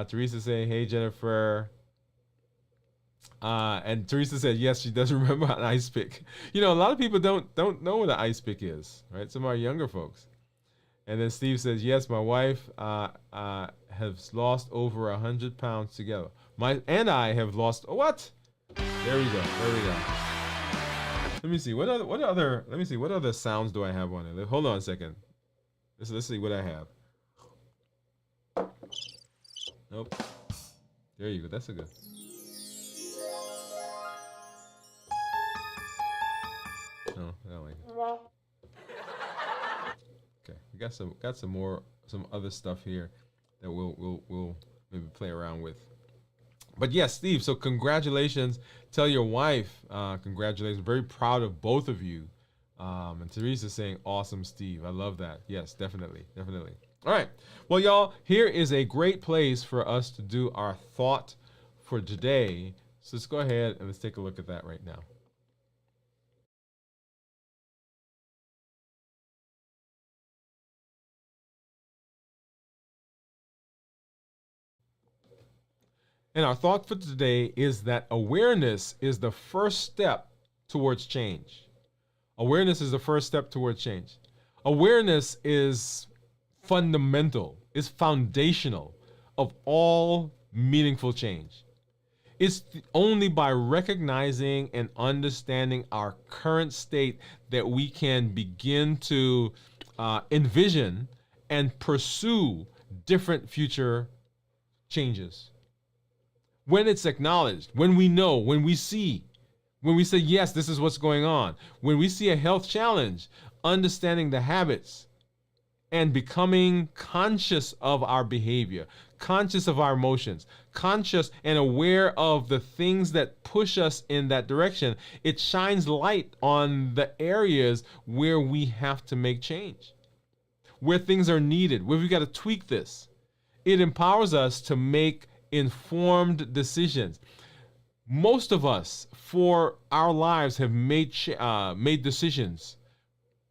Teresa saying, hey, Jennifer. And Teresa said, yes, she does remember an ice pick. You know, a lot of people don't know what an ice pick is, right? Some of our younger folks. And then Steve says, yes, my wife has lost over 100 pounds together. I have lost, what? There we go. Let me see, what other sounds do I have on it? Hold on a second. Let's see what I have. Nope. There you go. That's a good. No, I don't like it. Okay, we got some other stuff here that we'll maybe play around with. But yes, Steve. So congratulations. Tell your wife congratulations. Very proud of both of you. And Teresa saying, awesome, Steve. I love that. Yes, definitely. All right. Well, y'all, here is a great place for us to do our thought for today. So let's go ahead and let's take a look at that right now. And our thought for today is that awareness is the first step towards change. Awareness is the first step towards change. Awareness is fundamental, is foundational of all meaningful change. It's only by recognizing and understanding our current state that we can begin to envision and pursue different future changes. When it's acknowledged, when we know, when we see, when we say, yes, this is what's going on, when we see a health challenge, understanding the habits and becoming conscious of our behavior, conscious of our emotions, conscious and aware of the things that push us in that direction, it shines light on the areas where we have to make change, where things are needed, where we got to tweak this. It empowers us to make informed decisions. Most of us, for our lives, have made decisions,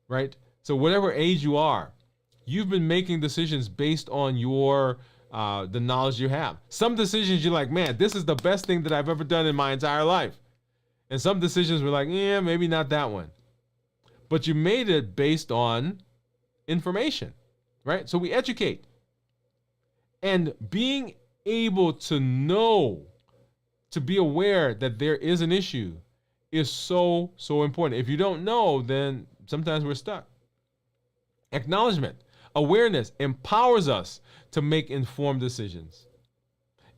right? So whatever age you are, you've been making decisions based on your the knowledge you have. Some decisions you're like, man, this is the best thing that I've ever done in my entire life. And some decisions were like, yeah, maybe not that one. But you made it based on information, right? So we educate. And being able to know, to be aware that there is an issue is so important. If you don't know, then sometimes we're stuck. Acknowledgement, awareness empowers us to make informed decisions.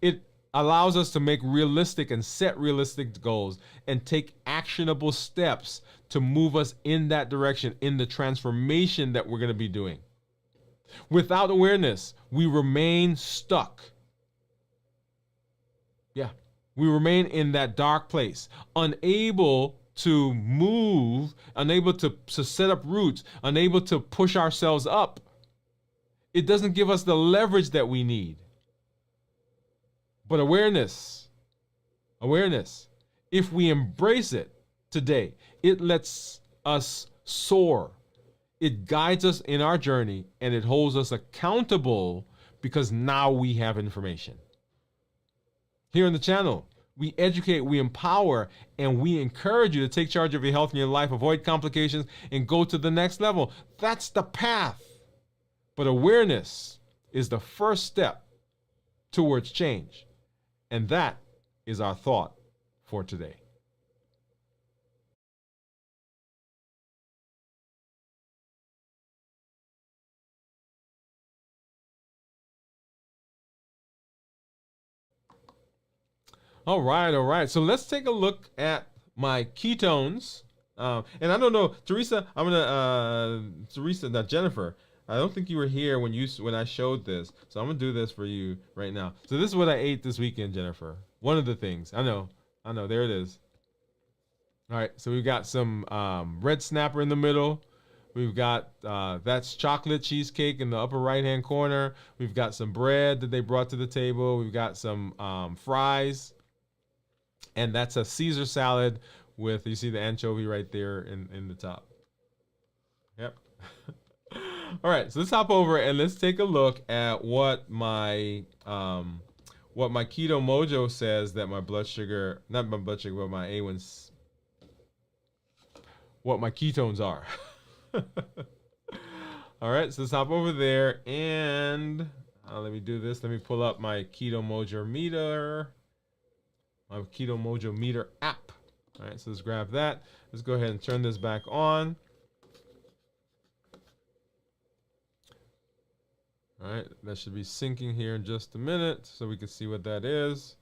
It allows us to make realistic and set realistic goals and take actionable steps to move us in that direction, in the transformation that we're going to be doing. Without awareness, we remain stuck. Yeah, we remain in that dark place, unable to move, unable to set up roots, unable to push ourselves up. It doesn't give us the leverage that we need. But awareness, if we embrace it today, it lets us soar. It guides us in our journey, and it holds us accountable because now we have information. Here on the channel, we educate, we empower, and we encourage you to take charge of your health and your life, avoid complications, and go to the next level. That's the path. But awareness is the first step towards change. And that is our thought for today. All right, all right. So let's take a look at my ketones. And I don't know, Teresa. Teresa, not Jennifer. I don't think you were here when I showed this. So I'm gonna do this for you right now. So this is what I ate this weekend, Jennifer. One of the things. I know. There it is. All right. So we've got some red snapper in the middle. We've got that's chocolate cheesecake in the upper right-hand corner. We've got some bread that they brought to the table. We've got some fries. And that's a Caesar salad with, you see the anchovy right there in the top. Yep. All right, so let's hop over and let's take a look at what my Keto Mojo says that my blood sugar, not my blood sugar, but my A1, what my ketones are. All right, so let's hop over there and let me do this. Let me pull up my Keto Mojo meter. My Keto Mojo meter app. All right, so let's grab that. Let's go ahead and turn this back on. All right, that should be syncing here in just a minute so we can see what that is.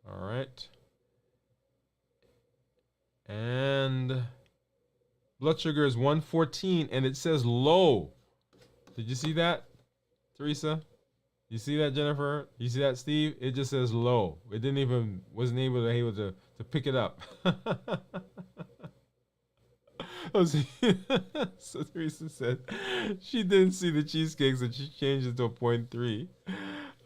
All right. And blood sugar is 114 and it says low. Did you see that, Teresa? You see that, Jennifer? You see that, Steve? It just says low. It wasn't able to pick it up. Oh, so Teresa said she didn't see the cheesecake, so she changed it to a 0.3.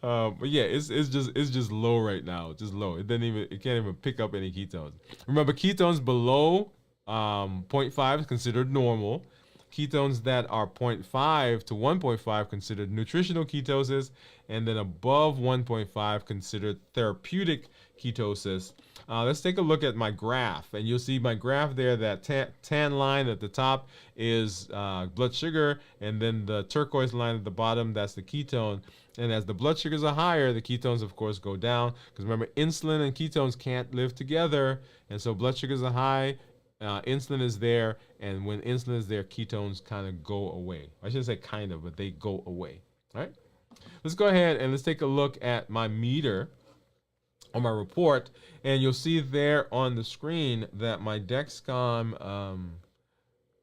But yeah, it's just low right now, just low. It can't even pick up any ketones. Remember, ketones below 0.5 is considered normal. Ketones that are 0.5 to 1.5 considered nutritional ketosis, and then above 1.5 considered therapeutic ketosis. Let's take a look at my graph, and you'll see my graph there. That tan line at the top is blood sugar, and then the turquoise line at the bottom, that's the ketone. And as the blood sugars are higher, the ketones, of course, go down. Because remember, insulin and ketones can't live together, and so blood sugars are high. Insulin is there, and when insulin is there, ketones kind of go away. I shouldn't say kind of, but they go away. All right? Let's go ahead and let's take a look at my meter on my report, and you'll see there on the screen that my Dexcom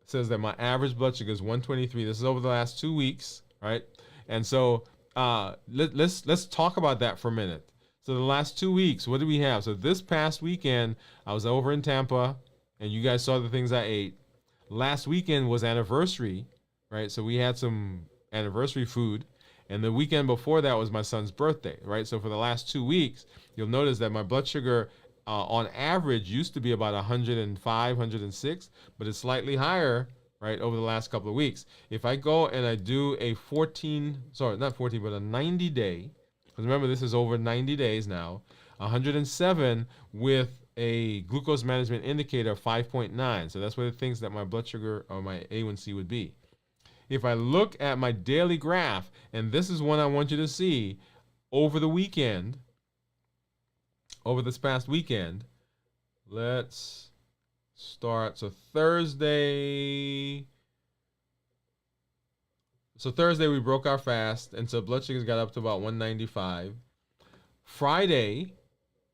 says that my average blood sugar is 123. This is over the last 2 weeks, right? And so let's talk about that for a minute. So the last 2 weeks, what do we have? So this past weekend, I was over in Tampa, and you guys saw the things I ate. Last weekend was anniversary, right? So we had some anniversary food. And the weekend before that was my son's birthday, right? So for the last 2 weeks, you'll notice that my blood sugar on average used to be about 105, 106, but it's slightly higher, right, over the last couple of weeks. If I go and I do a 90 day, because remember this is over 90 days now, 107 with a glucose management indicator of 5.9. So that's what it thinks that my blood sugar or my A1C would be. If I look at my daily graph, and this is one I want you to see, over the weekend, over this past weekend, let's start. So Thursday we broke our fast, and so blood sugars got up to about 195. Friday,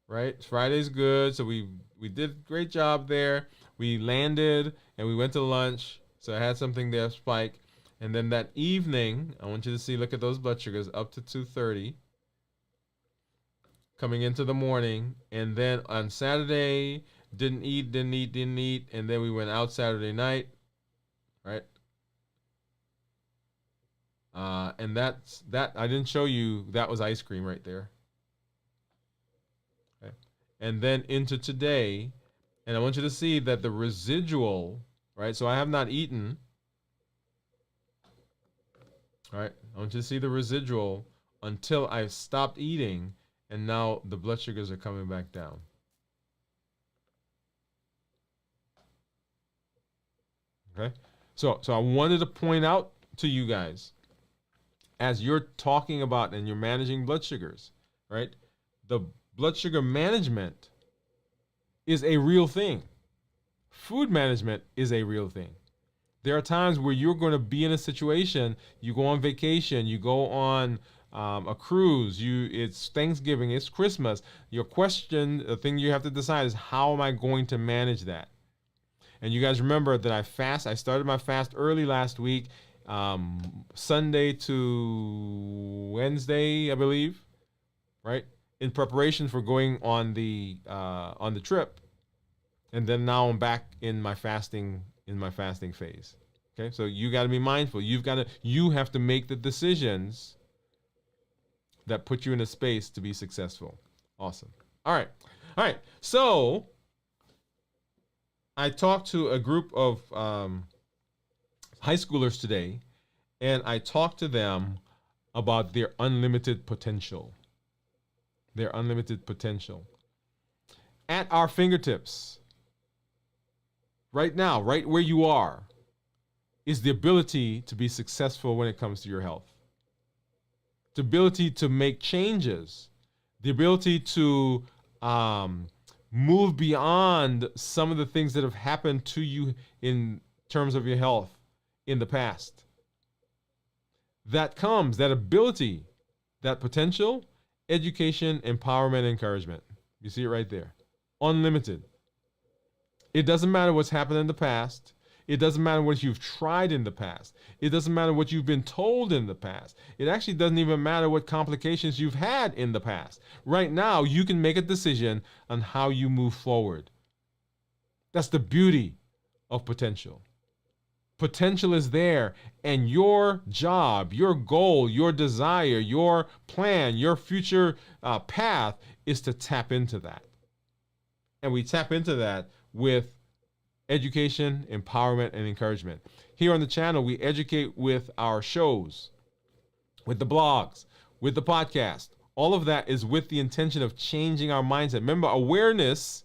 right? Friday's good, so we did a great job there. We landed and we went to lunch, so I had something there spike. And then that evening, I want you to see, look at those blood sugars up to 230 coming into the morning. And then on Saturday, didn't eat. And then we went out Saturday night, right? And that I didn't show you, that was ice cream right there. Okay. And then into today, and I want you to see that the residual right? So I have not eaten, right? I want you to see the residual until I stopped eating, and now the blood sugars are coming back down. Okay? So I wanted to point out to you guys, as you're talking about and you're managing blood sugars, right? The blood sugar management is a real thing. Food management is a real thing. There are times where you're going to be in a situation, you go on vacation, you go on a cruise, it's Thanksgiving, it's Christmas. Your question, the thing you have to decide is, how am I going to manage that? And you guys remember that I fast. I started my fast early last week, Sunday to Wednesday, I believe, right? In preparation for going on the trip, and then now I'm back in my fasting phase. Okay, so you got to be mindful. You have to make the decisions that put you in a space to be successful. Awesome. All right. So I talked to a group of high schoolers today, and I talked to them about their unlimited potential. Their unlimited potential. At our fingertips, right now, right where you are, is the ability to be successful when it comes to your health. The ability to make changes. The ability to move beyond some of the things that have happened to you in terms of your health in the past. That ability, that potential, education, empowerment, encouragement. You see it right there. Unlimited. It doesn't matter what's happened in the past. It doesn't matter what you've tried in the past. It doesn't matter what you've been told in the past. It actually doesn't even matter what complications you've had in the past. Right now, you can make a decision on how you move forward. That's the beauty of potential. Potential is there, and your job, your goal, your desire, your plan, your future path is to tap into that. And we tap into that with education, empowerment, and encouragement. Here on the channel, we educate with our shows, with the blogs, with the podcast. All of that is with the intention of changing our mindset. Remember, awareness,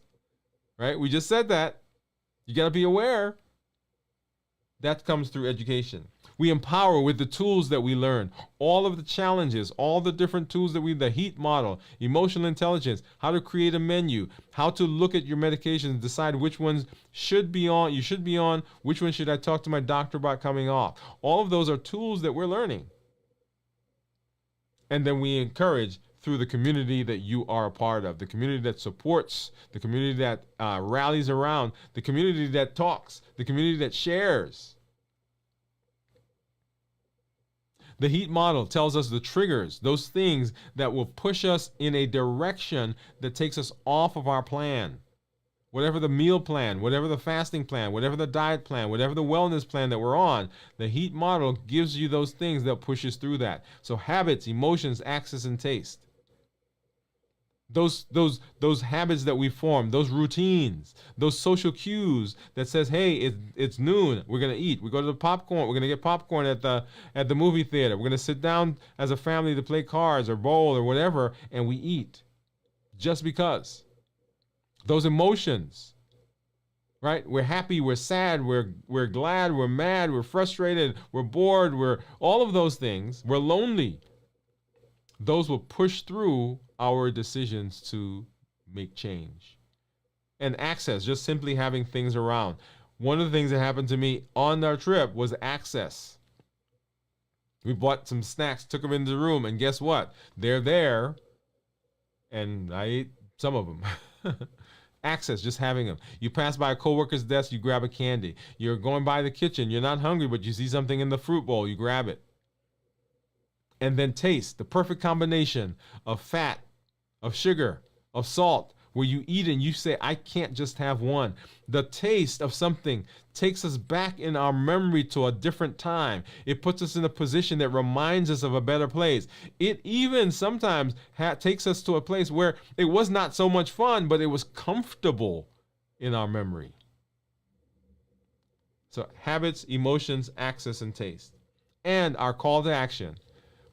right? We just said that. You got to be aware. That comes through education. We empower with the tools that we learn. All of the challenges, all the different tools the HEAT model, emotional intelligence, how to create a menu, how to look at your medications, decide which ones should be on, which one should I talk to my doctor about coming off. All of those are tools that we're learning. And then we encourage through the community that you are a part of, the community that supports, the community that rallies around, the community that talks, the community that shares. The HEAT model tells us the triggers, those things that will push us in a direction that takes us off of our plan. Whatever the meal plan, whatever the fasting plan, whatever the diet plan, whatever the wellness plan that we're on, the HEAT model gives you those things that push us through that. So habits, emotions, access, and taste. Those habits that we form, those routines, those social cues that says, hey, it's noon, we're gonna eat. We go to the popcorn, we're gonna get popcorn at the movie theater. We're gonna sit down as a family to play cards or bowl or whatever, and we eat. Just because. Those emotions, right? We're happy, we're sad, we're glad, we're mad, we're frustrated, we're bored, we're all of those things. We're lonely. Those will push through our decisions to make change. And access, just simply having things around. One of the things that happened to me on our trip was access. We bought some snacks, took them into the room, and guess what? They're there, and I ate some of them. Access, just having them. You pass by a coworker's desk, you grab a candy. You're going by the kitchen, you're not hungry, but you see something in the fruit bowl, you grab it. And then taste, the perfect combination of fat, of sugar, of salt, where you eat and you say, I can't just have one. The taste of something takes us back in our memory to a different time. It puts us in a position that reminds us of a better place. It even sometimes takes us to a place where it was not so much fun, but it was comfortable in our memory. So habits, emotions, access, and taste. And our call to action.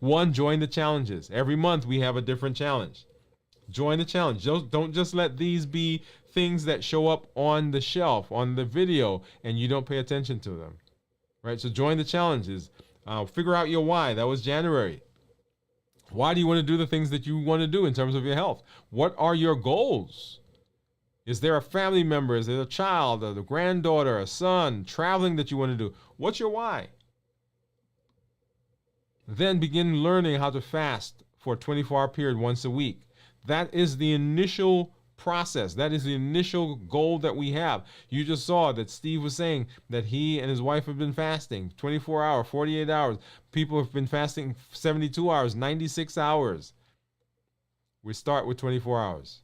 1, join the challenges. Every month we have a different challenge. Join the challenge. Don't just let these be things that show up on the shelf, on the video, and you don't pay attention to them. Right? So join the challenges. Figure out your why. That was January. Why do you want to do the things that you want to do in terms of your health? What are your goals? Is there a family member? Is there a child, a granddaughter, a son, traveling that you want to do? What's your why? Then begin learning how to fast for a 24-hour period once a week. That is the initial process. That is the initial goal that we have. You just saw that Steve was saying that he and his wife have been fasting 24 hours, 48 hours. People have been fasting 72 hours, 96 hours. We start with 24 hours.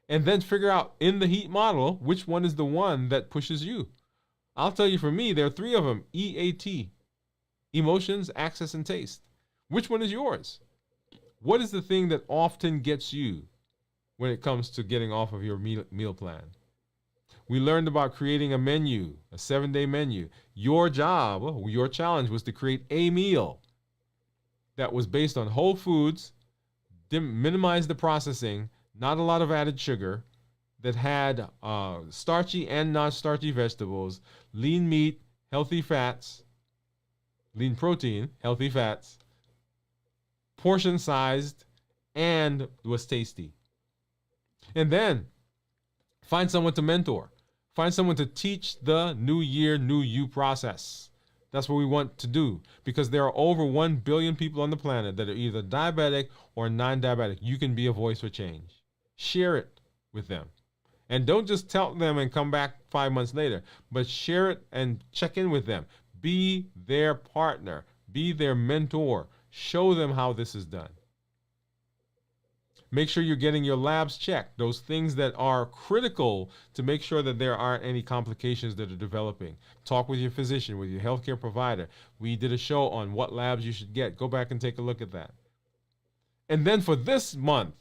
And then figure out in the HEAT model, which one is the one that pushes you. I'll tell you, for me, there are 3 of them. EAT. Emotions, access, and taste. Which one is yours? What is the thing that often gets you when it comes to getting off of your meal plan? We learned about creating a menu, a 7-day menu. Your job, your challenge was to create a meal that was based on whole foods, minimize the processing, not a lot of added sugar, that had starchy and non-starchy vegetables, lean meat, healthy fats, lean protein, healthy fats, portion sized, and was tasty. And then find someone to mentor. Find someone to teach the new year, new you process. That's what we want to do, because there are over 1 billion people on the planet that are either diabetic or non-diabetic. You can be a voice for change. Share it with them. And don't just tell them and come back 5 months later, but share it and check in with them. Be their partner. Be their mentor. Show them how this is done. Make sure you're getting your labs checked, those things that are critical to make sure that there aren't any complications that are developing. Talk with your physician, with your healthcare provider. We did a show on what labs you should get. Go back and take a look at that. And then for this month,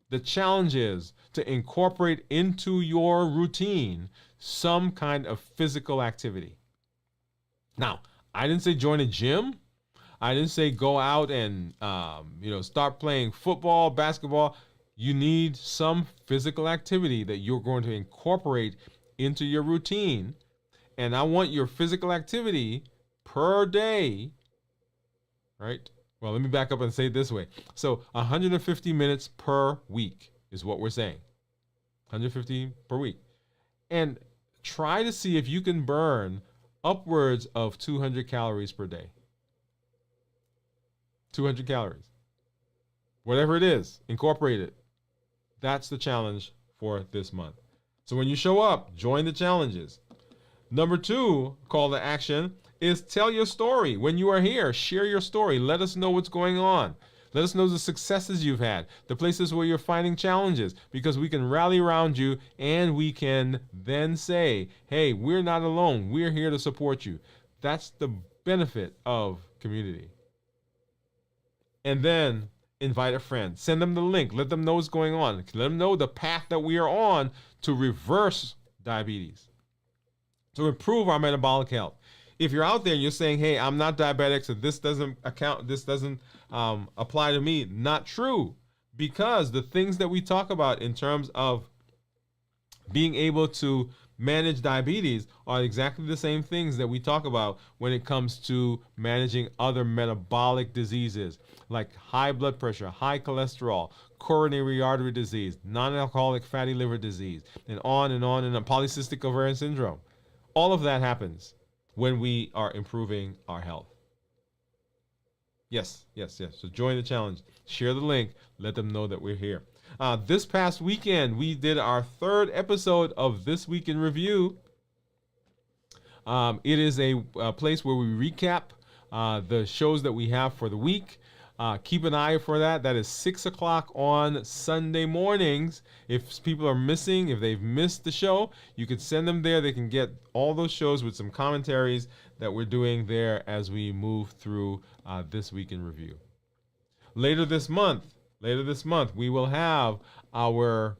the challenge is to incorporate into your routine some kind of physical activity. Now, I didn't say join a gym. I didn't say go out and start playing football, basketball. You need some physical activity that you're going to incorporate into your routine. And I want your physical activity per day, right? Well, let me back up and say it this way. So 150 minutes per week is what we're saying. 150 per week. And try to see if you can burn upwards of 200 calories per day. 200 calories. Whatever it is, incorporate it. That's the challenge for this month. So when you show up, join the challenges. Number 2, call to action, is tell your story. When you are here, share your story. Let us know what's going on. Let us know the successes you've had, the places where you're finding challenges, because we can rally around you and we can then say, hey, we're not alone. We're here to support you. That's the benefit of community. And then invite a friend. Send them the link. Let them know what's going on. Let them know the path that we are on to reverse diabetes, to improve our metabolic health. If you're out there and you're saying, hey, I'm not diabetic, so this doesn't apply to me, not true. Because the things that we talk about in terms of being able to manage diabetes are exactly the same things that we talk about when it comes to managing other metabolic diseases like high blood pressure, high cholesterol, coronary artery disease, non-alcoholic fatty liver disease, and on and on and on, polycystic ovarian syndrome. All of that happens when we are improving our health. Yes. So join the challenge. Share the link. Let them know that we're here. This past weekend, we did our 3rd episode of This Week in Review. It is a place where we recap the shows that we have for the week. Keep an eye for that. That is 6 o'clock on Sunday mornings. If people are missing, if they've missed the show, you can send them there. They can get all those shows with some commentaries that we're doing there as we move through This Week in Review. Later this month, we will have our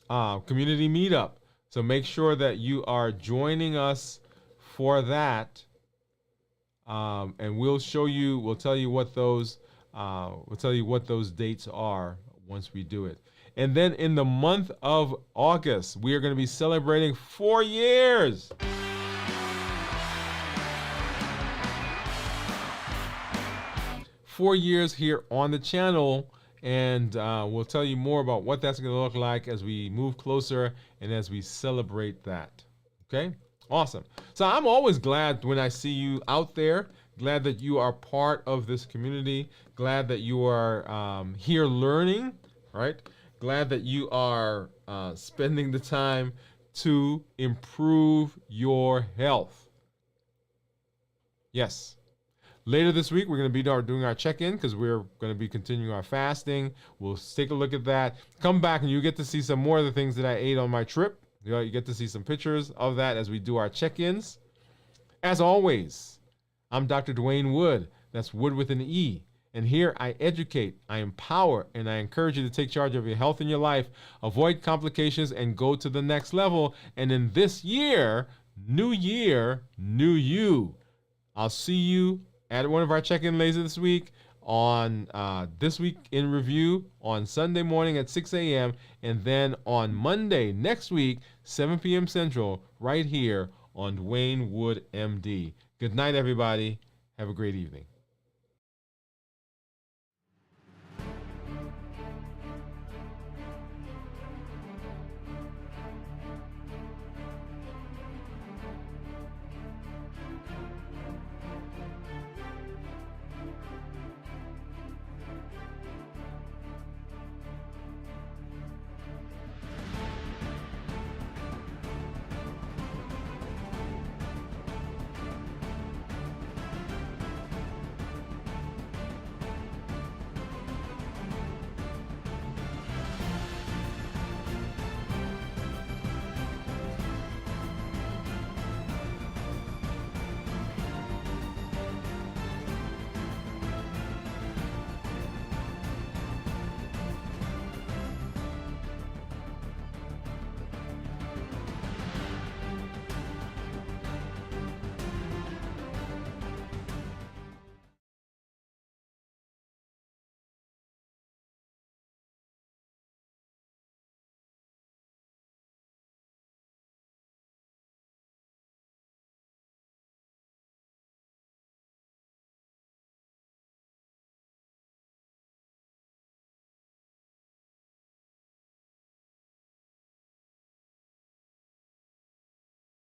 community meetup. So make sure that you are joining us for that. And we'll tell you what those dates are once we do it. And then in the month of August, we are going to be celebrating 4 years. Four years here on the channel, and we'll tell you more about what that's going to look like as we move closer and as we celebrate that. Okay? Awesome. So I'm always glad when I see you out there, glad that you are part of this community, glad that you are here learning, right? Glad that you are spending the time to improve your health. Yes. Later this week, we're going to be doing our check-in because we're going to be continuing our fasting. We'll take a look at that. Come back and you get to see some more of the things that I ate on my trip. You get to see some pictures of that as we do our check-ins. As always, I'm Dr. Dwain Woode. That's Wood with an E. And here I educate, I empower, and I encourage you to take charge of your health and your life, avoid complications, and go to the next level. And in this year, new you. I'll see you at one of our check-in later this week on This Week in Review on Sunday morning at 6 a.m. and then on Monday next week, 7 p.m. Central, right here on Dwain Woode, MD. Good night, everybody. Have a great evening.